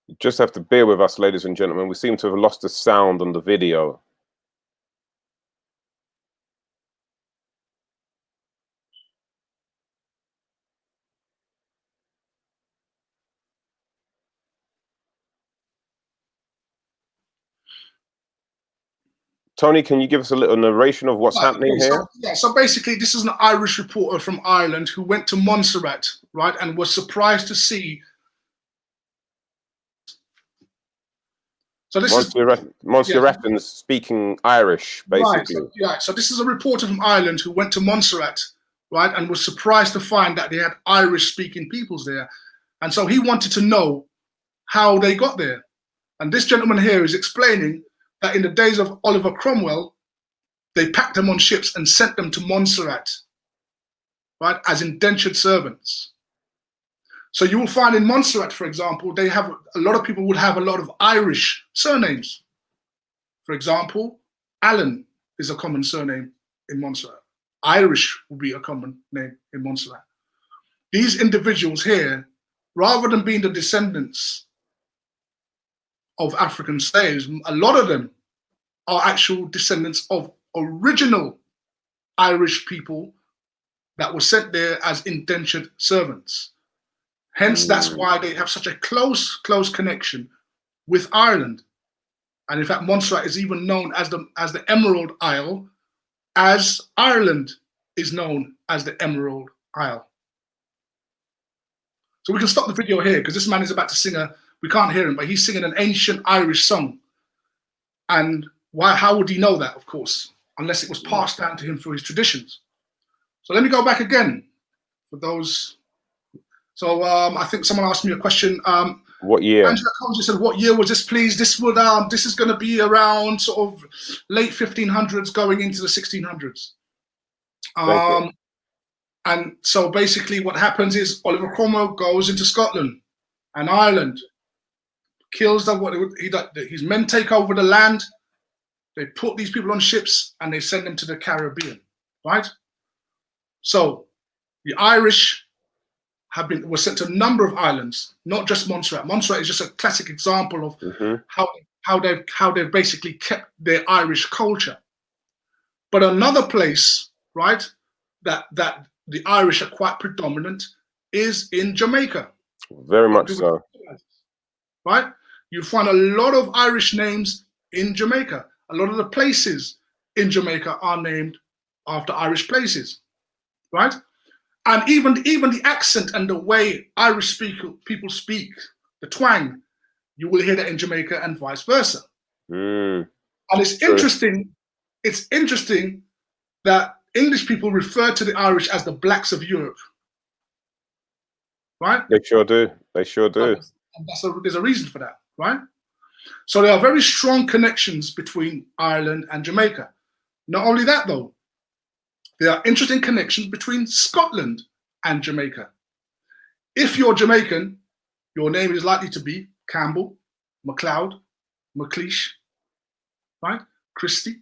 You just have to bear with us, ladies and gentlemen. We seem to have lost the sound on the video. Tony, can you give us a little narration of what's happening here? So basically, this is an Irish reporter from Ireland who went to Montserrat, right, and was surprised to see. So this Montserratans speaking Irish, basically. Right. So this is a reporter from Ireland who went to Montserrat, right, and was surprised to find that they had Irish-speaking peoples there, and so he wanted to know how they got there. And this gentleman here is explaining that in the days of Oliver Cromwell, they packed them on ships and sent them to Montserrat, right, as indentured servants. So you will find in Montserrat, for example, they have a lot of people would have a lot of Irish surnames. For example, Allen is a common surname in Montserrat. Irish would be a common name in Montserrat. These individuals here, rather than being the descendants of African slaves, a lot of them are actual descendants of original Irish people that were sent there as indentured servants. Hence, that's why they have such a close connection with Ireland. And in fact, Montserrat is even known as the Emerald Isle, as Ireland is known as the Emerald Isle. So we can stop the video here because this man is about to sing we can't hear him, but he's singing an ancient Irish song. And how would he know that, of course, unless it was passed down to him through his traditions? So let me go back again for those. So I think someone asked me a question. What year? Angela Combs said, "What year was this, please?" This is going to be around sort of late 1500s, going into the 1600s. And so basically, what happens is Oliver Cromwell goes into Scotland and Ireland, kills his men, take over the land. They put these people on ships and they send them to the Caribbean, right? So the Irish were sent to a number of islands, not just Montserrat. Montserrat is just a classic example of how they've basically kept their Irish culture. But another place, right, that the Irish are quite predominant is in Jamaica. Very much so. Right? You find a lot of Irish names in Jamaica. A lot of the places in Jamaica are named after Irish places, right? And even the accent and the way Irish people speak, the twang, you will hear that in Jamaica and vice versa. And it's interesting. It's interesting that English people refer to the Irish as the blacks of Europe. Right? They sure do. They sure do. And there's a reason for that, right? So there are very strong connections between Ireland and Jamaica. Not only that, though, there are interesting connections between Scotland and Jamaica. If you're Jamaican, your name is likely to be Campbell, MacLeod, McLeish, right? Christie.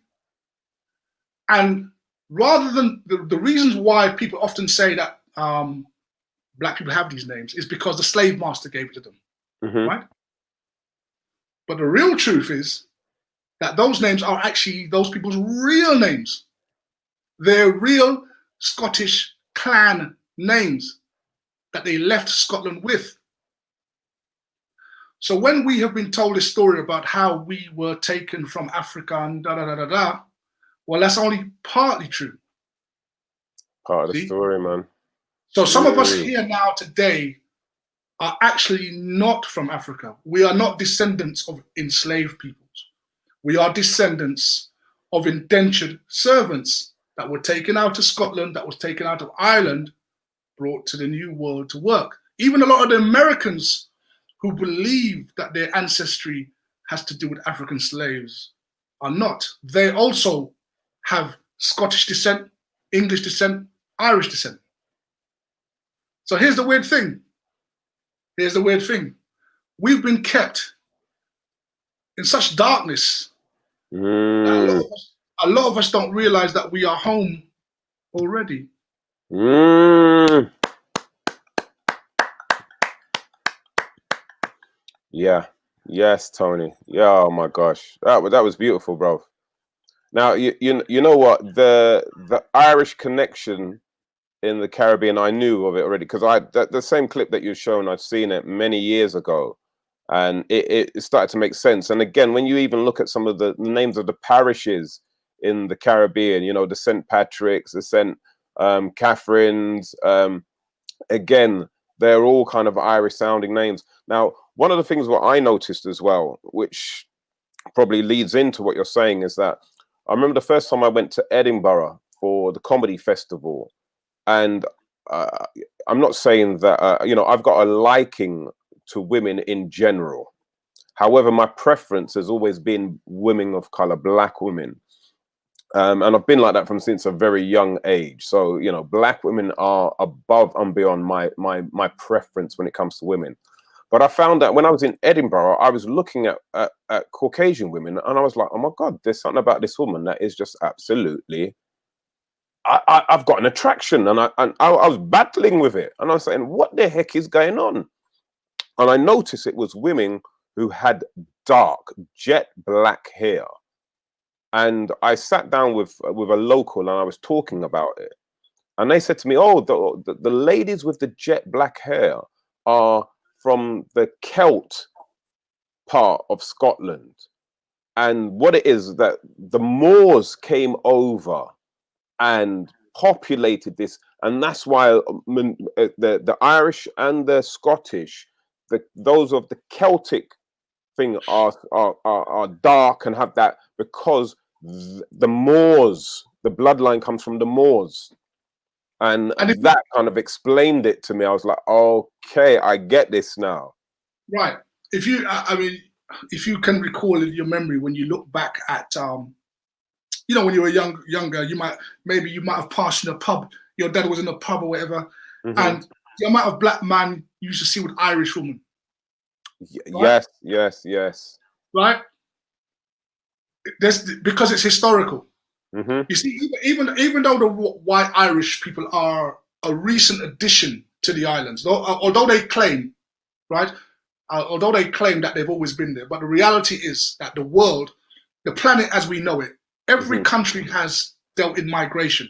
And rather than the reasons why people often say that black people have these names is because the slave master gave it to them, right? But the real truth is that those names are actually those people's real names. They're real Scottish clan names that they left Scotland with. So when we have been told this story about how we were taken from Africa and da-da-da-da-da, well, that's only partly true. Part of the story, man. So some of us here now today are actually not from Africa. We are not descendants of enslaved peoples. We are descendants of indentured servants that were taken out of Scotland, that was taken out of Ireland, brought to the New World to work. Even a lot of the Americans who believe that their ancestry has to do with African slaves are not. They also have Scottish descent, English descent, Irish descent. So here's the weird thing. Here's the weird thing. We've been kept in such darkness that a lot of us don't realize that we are home already. Yeah. Yes, Tony. Yeah. Oh my gosh, that was beautiful, bro. Now you know what, the Irish connection in the Caribbean, I knew of it already because the same clip that you've shown, I've seen it many years ago, and it started to make sense. And again, when you even look at some of the names of the parishes in the Caribbean, you know, the St. Patrick's, the St. Catherine's, again, they're all kind of Irish sounding names. Now, one of the things what I noticed as well, which probably leads into what you're saying, is that I remember the first time I went to Edinburgh for the comedy festival. And I'm not saying that, you know, I've got a liking to women in general. However, my preference has always been women of color, black women. And I've been like that from since a very young age. So, you know, black women are above and beyond my preference when it comes to women. But I found that when I was in Edinburgh, I was looking at Caucasian women and I was like, oh my God, there's something about this woman that is just absolutely, I've got an attraction, and I was battling with it, and I was saying, what the heck is going on? And I noticed it was women who had dark jet black hair. And I sat down with a local and I was talking about it, and they said to me, oh, the ladies with the jet black hair are from the Celt part of Scotland, and what it is that the Moors came over and populated this, and that's why the Irish and the Scottish, those of the Celtic thing are dark and have that, because the Moors, the bloodline comes from the Moors, and that kind of explained it to me. I was like, okay, I get this now. Right. If you, I mean, if you can recall in your memory when you look back at you know, when you were younger, you might have passed in a pub. Your dad was in a pub or whatever, and the amount of black man you used to see with Irish woman. Right? Yes. Right. Because it's historical. You see, even though the white Irish people are a recent addition to the islands, although they claim, right, although they claim that they've always been there, but the reality is that the world, the planet as we know it, every country has dealt in migration,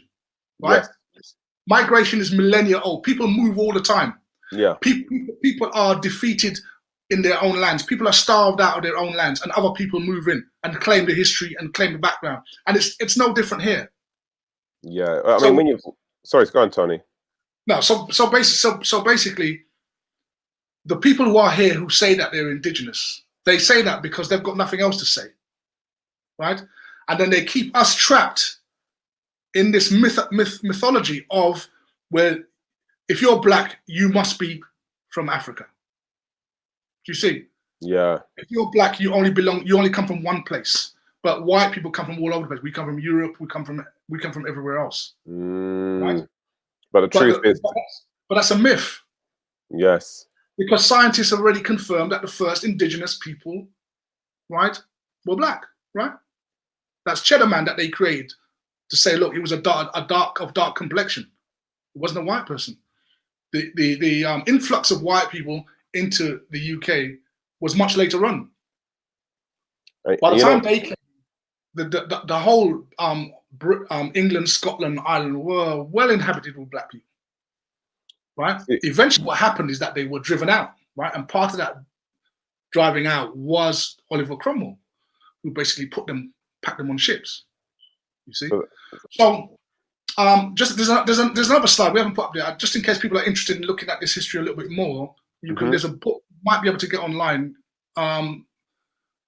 right? Yes. Migration is millennia old. People move all the time. Yeah. People are defeated in their own lands. People are starved out of their own lands, and other people move in and claim the history and claim the background. And it's no different here. Yeah. I mean, when you, sorry, go on, Tony. No. So basically, the people who are here who say that they're indigenous, they say that because they've got nothing else to say. right? And then they keep us trapped in this mythology of where if you're black, you must be from Africa. Do you see? Yeah. If you're black, you only come from one place. But white people come from all over the place. We come from Europe. We come from everywhere else. Right? But the truth is, but that's a myth. Yes. Because scientists have already confirmed that the first indigenous people, right, were black. Right. That's Cheddar Man that they created to say, look, he was a dark complexion. It wasn't a white person. The influx of white people into the UK was much later on. By the time they came, the whole England, Scotland, Ireland were well inhabited with black people, right? Eventually what happened is that they were driven out, right? And part of that driving out was Oliver Cromwell, who basically packed them on ships, you see? So just there's another slide we haven't put up there, just in case people are interested in looking at this history a little bit more. You can, there's a book, might be able to get online.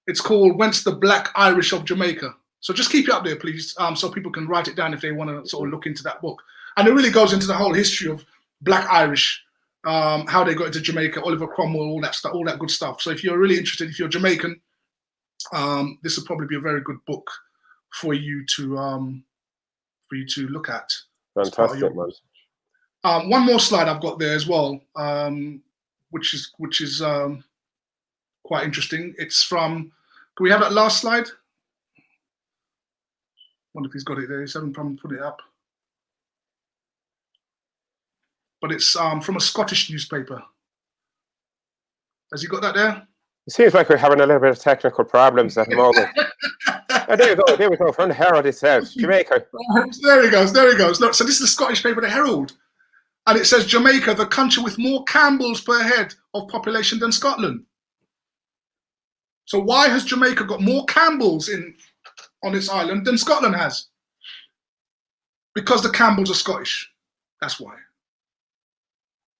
It's called Whence the Black Irish of Jamaica. So just keep it up there, please, so people can write it down if they want to sort of look into that book. And it really goes into the whole history of Black Irish, how they got into Jamaica, Oliver Cromwell, all that stuff, all that good stuff. So if you're really interested, if you're Jamaican, this would probably be a very good book for you to look at. Fantastic, man. One more slide I've got there as well, which is quite interesting. It's from. Can we have that last slide? Wonder if he's got it there. He's having a problem putting it up. But it's from a Scottish newspaper. Has he got that there? It seems like we're having a little bit of technical problems at the moment. Oh, there we go. From the Herald itself, Jamaica. There he goes. Look, so this is the Scottish paper, the Herald. And it says, Jamaica, the country with more Campbells per head of population than Scotland. So why has Jamaica got more Campbells on its island than Scotland has? Because the Campbells are Scottish. That's why.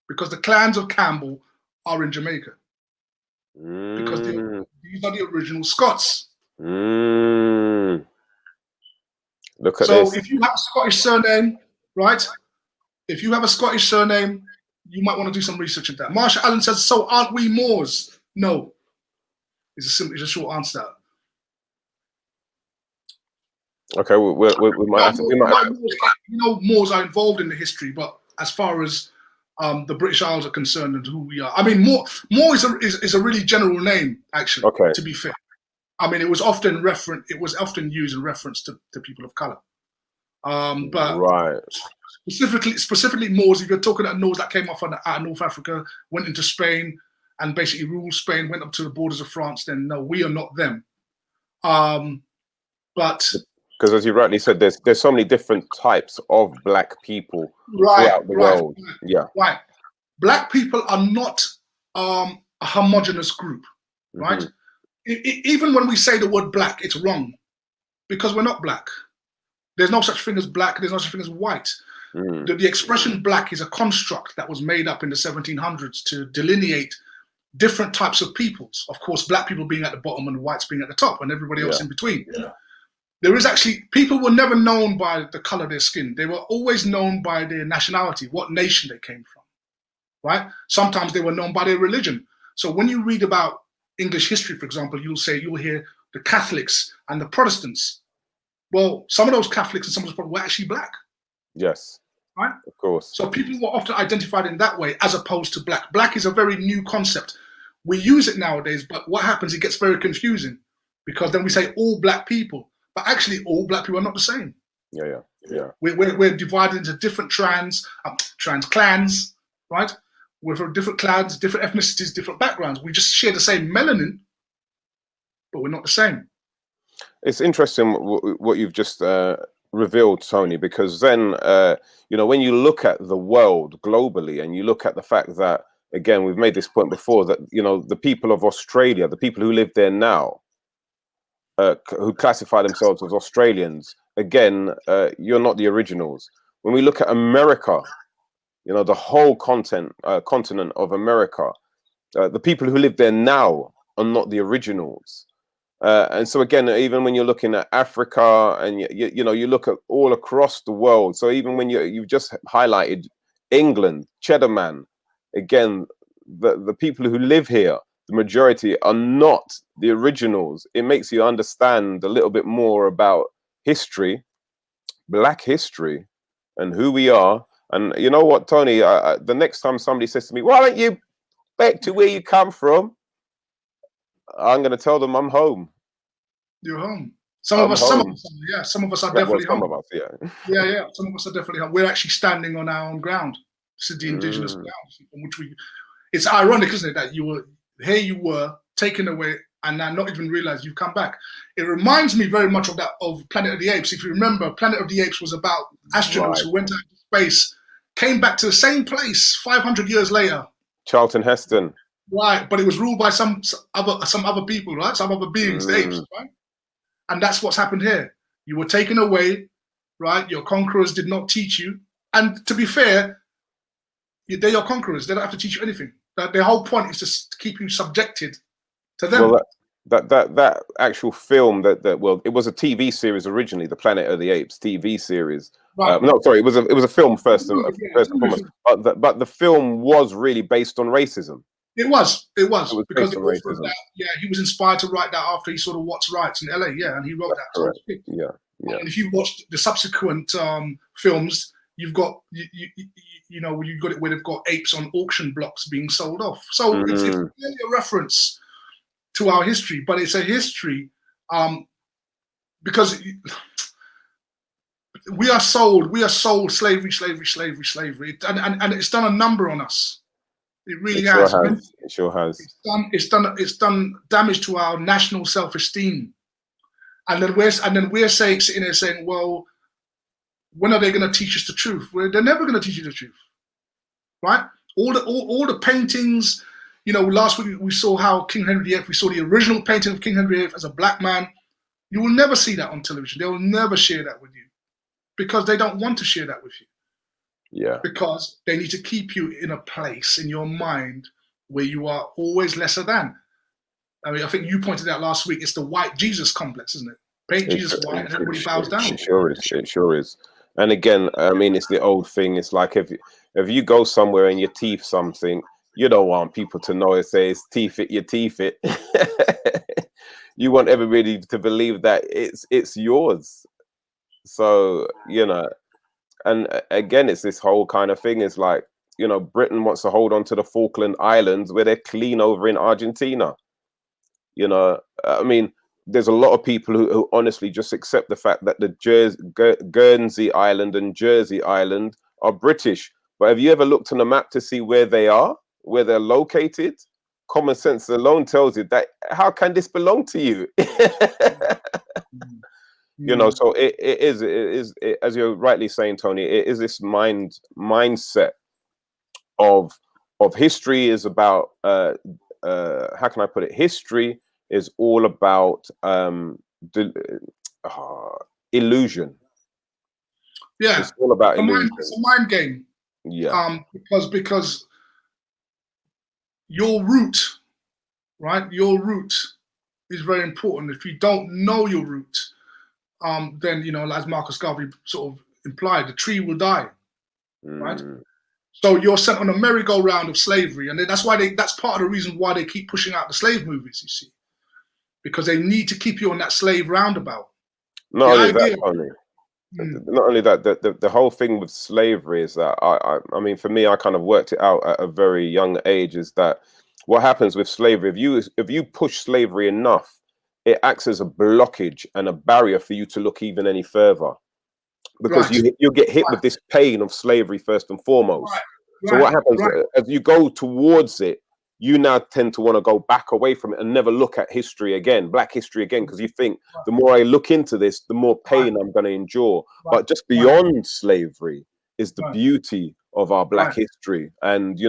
Because the clans of Campbell are in Jamaica. Because these are the original Scots. Look at this. So if you have a Scottish surname, right? If you have a Scottish surname, you might want to do some research into that. Marsha Allen says, so aren't we Moors? No. It's a short answer. Okay, we might have to. Moors are involved in the history, but as far as the British Isles are concerned and who we are, I mean, Moor is a really general name, actually. Okay. To be fair, I mean, it was often used in reference to people of color. But right. Specifically Moors. If you're talking about Moors that came off out of North Africa, went into Spain, and basically ruled Spain, went up to the borders of France, then no, we are not them. But because as you rightly said, there's so many different types of black people throughout the world. Yeah. Right. Black people are not a homogenous group, right? Even when we say the word black, it's wrong because we're not black. There's no such thing as black. There's no such thing as white. The expression black is a construct that was made up in the 1700s to delineate different types of peoples. Of course, black people being at the bottom and whites being at the top and everybody else in between. Yeah. There is actually, people were never known by the color of their skin. They were always known by their nationality, what nation they came from, right? Sometimes they were known by their religion. So when you read about English history, for example, you'll hear the Catholics and the Protestants. Well, some of those Catholics and some of those Protestants were actually black. Yes. Right? Of course. So people were often identified in that way as opposed to black. Black is a very new concept. We use it nowadays, but what happens, it gets very confusing because then we say all black people, but actually all black people are not the same. Yeah. We're divided into different clans, right? We're from different clans, different ethnicities, different backgrounds. We just share the same melanin, but we're not the same. It's interesting what you've just revealed, Tony, because then, when you look at the world globally and you look at the fact that, again, we've made this point before that, the people of Australia, the people who live there now, who classify themselves as Australians, again, you're not the originals. When we look at America, the whole continent of America, the people who live there now are not the originals. And so again, even when you're looking at Africa, and you know, you look at all across the world. So even when you've just highlighted England, Cheddar Man, again, the people who live here, the majority are not the originals. It makes you understand a little bit more about history, Black history, and who we are. And you know what, Tony, the next time somebody says to me, why don't you back to where you come from, I'm going to tell them I'm home. You're home. Some of us are, yeah. Some of us are definitely home. Some of us, yeah. Yeah. Some of us are definitely home. We're actually standing on our own ground. This is the indigenous ground on which we. It's ironic, isn't it, that you were taken away, and now not even realize you've come back. It reminds me very much of Planet of the Apes. If you remember, Planet of the Apes was about astronauts who went out into space, came back to the same place 500 years later. Charlton Heston. Right, but it was ruled by some other people, right? Some other beings, the apes, right? And that's what's happened here. You were taken away, right? Your conquerors did not teach you. And to be fair, they're your conquerors. They don't have to teach you anything. Their whole point is to keep you subjected to them. Well, that actual film well, it was a TV series originally, the Planet of the Apes TV series. Right. No, sorry, it was a film first and foremost. But the film was really based on racism. It was because the author of that, he was inspired to write that after he saw the What's Rights in LA, and he wrote that. Correct. Yeah. And if you watched the subsequent films, you've got you got it where they've got apes on auction blocks being sold off. So it's really a reference to our history, but it's a history because we are sold slavery, and it's done a number on us. It really has. It sure has. It's done damage to our national self-esteem, and then we're sitting there saying, well, when are they going to teach us the truth? Well, they're never going to teach you the truth, right? All the paintings, last week we saw how King Henry VIII. We saw the original painting of King Henry VIII as a black man. You will never see that on television. They will never share that with you because they don't want to share that with you. Yeah. Because they need to keep you in a place in your mind where you are always lesser than. I mean, I think you pointed out last week, it's the white Jesus complex, isn't it? Paint Jesus white and everybody bows down. It sure is. And again, I mean, it's the old thing. It's like if you go somewhere and you teeth something, you don't want people to know it says teeth it, you teeth it. You want everybody to believe that it's yours. So, and again, it's this whole kind of thing. It's like, Britain wants to hold on to the Falkland Islands where they're clean over in Argentina. I mean, there's a lot of people who honestly just accept the fact that the Guernsey Island and Jersey Island are British. But have you ever looked on the map to see where they are, where they're located? Common sense alone tells you that how can this belong to you? So it is as you're rightly saying, Tony, it is this mindset of history is about how can I put it? History is all about illusion. Yeah, it's all about illusion. It's a mind game. Yeah. Because your root, right? Your root is very important. If you don't know your root, then as Marcus Garvey sort of implied, the tree will die, right? So you're sent on a merry-go-round of slavery, and that's part of the reason why they keep pushing out the slave movies. You see, because they need to keep you on that slave roundabout. Not only that, the whole thing with slavery is that I mean, for me, I kind of worked it out at a very young age. Is that what happens with slavery? If you push slavery enough, it acts as a blockage and a barrier for you to look even any further, because you get hit with this pain of slavery first and foremost. So what happens as you go towards it, you now tend to want to go back away from it and never look at history again, Black history again, because you think the more I look into this, the more pain I'm going to endure. But just beyond slavery is the beauty of our Black history, and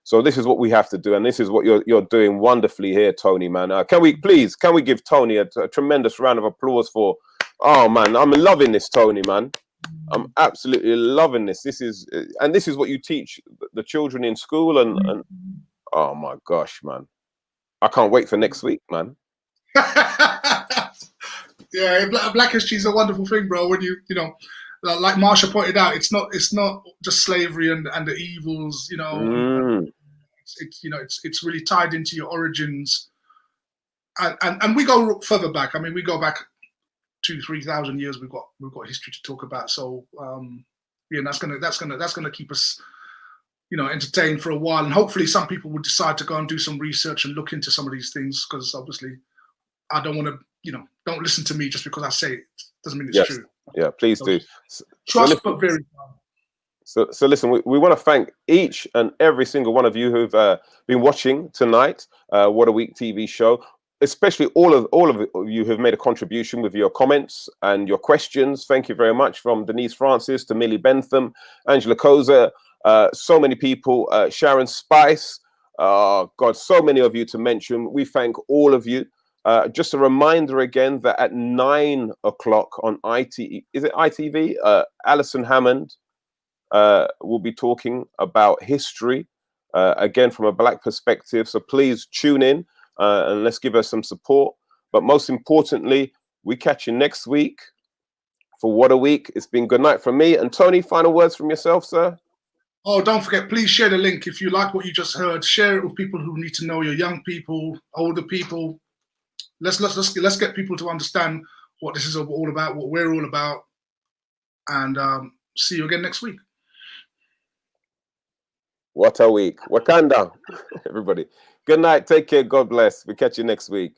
so this is what we have to do, and this is what you're doing wonderfully here, Tony, man. Can we give Tony a tremendous round of applause for? Oh man, I'm loving this, Tony, man. I'm absolutely loving this. This is what you teach the children in school, and oh my gosh, man, I can't wait for next week, man. Yeah, Black history is a wonderful thing, bro. When you know, like Marsha pointed out, it's not just slavery and the evils. You know, it's really tied into your origins, and we go further back. I mean, we go back 2,000-3,000 years. We've got history to talk about. So yeah, and that's gonna keep us, you know, entertained for a while. And hopefully, some people will decide to go and do some research and look into some of these things, because obviously, I don't want to, you know, don't listen to me just because I say it. Doesn't mean it's true. Yeah, please do. Trust, but verify. So listen, we want to thank each and every single one of you who've been watching tonight. What a Week TV show. Especially all of you who've made a contribution with your comments and your questions. Thank you very much, from Denise Francis to Millie Bentham, Angela Koza, so many people, Sharon Spice. God, so many of you to mention. We thank all of you. Just a reminder again that at 9 o'clock on ITV, Alison Hammond will be talking about history, again from a Black perspective. So please tune in and let's give her some support. But most importantly, we catch you next week for What a Week. It's been good night from me. And Tony, final words from yourself, sir? Oh, don't forget, please share the link. If you like what you just heard, share it with people who need to know, your young people, older people. Let's get people to understand what this is all about, what we're all about, and see you again next week. What a week. Wakanda, everybody. Good night. Take care. God bless. We catch you next week.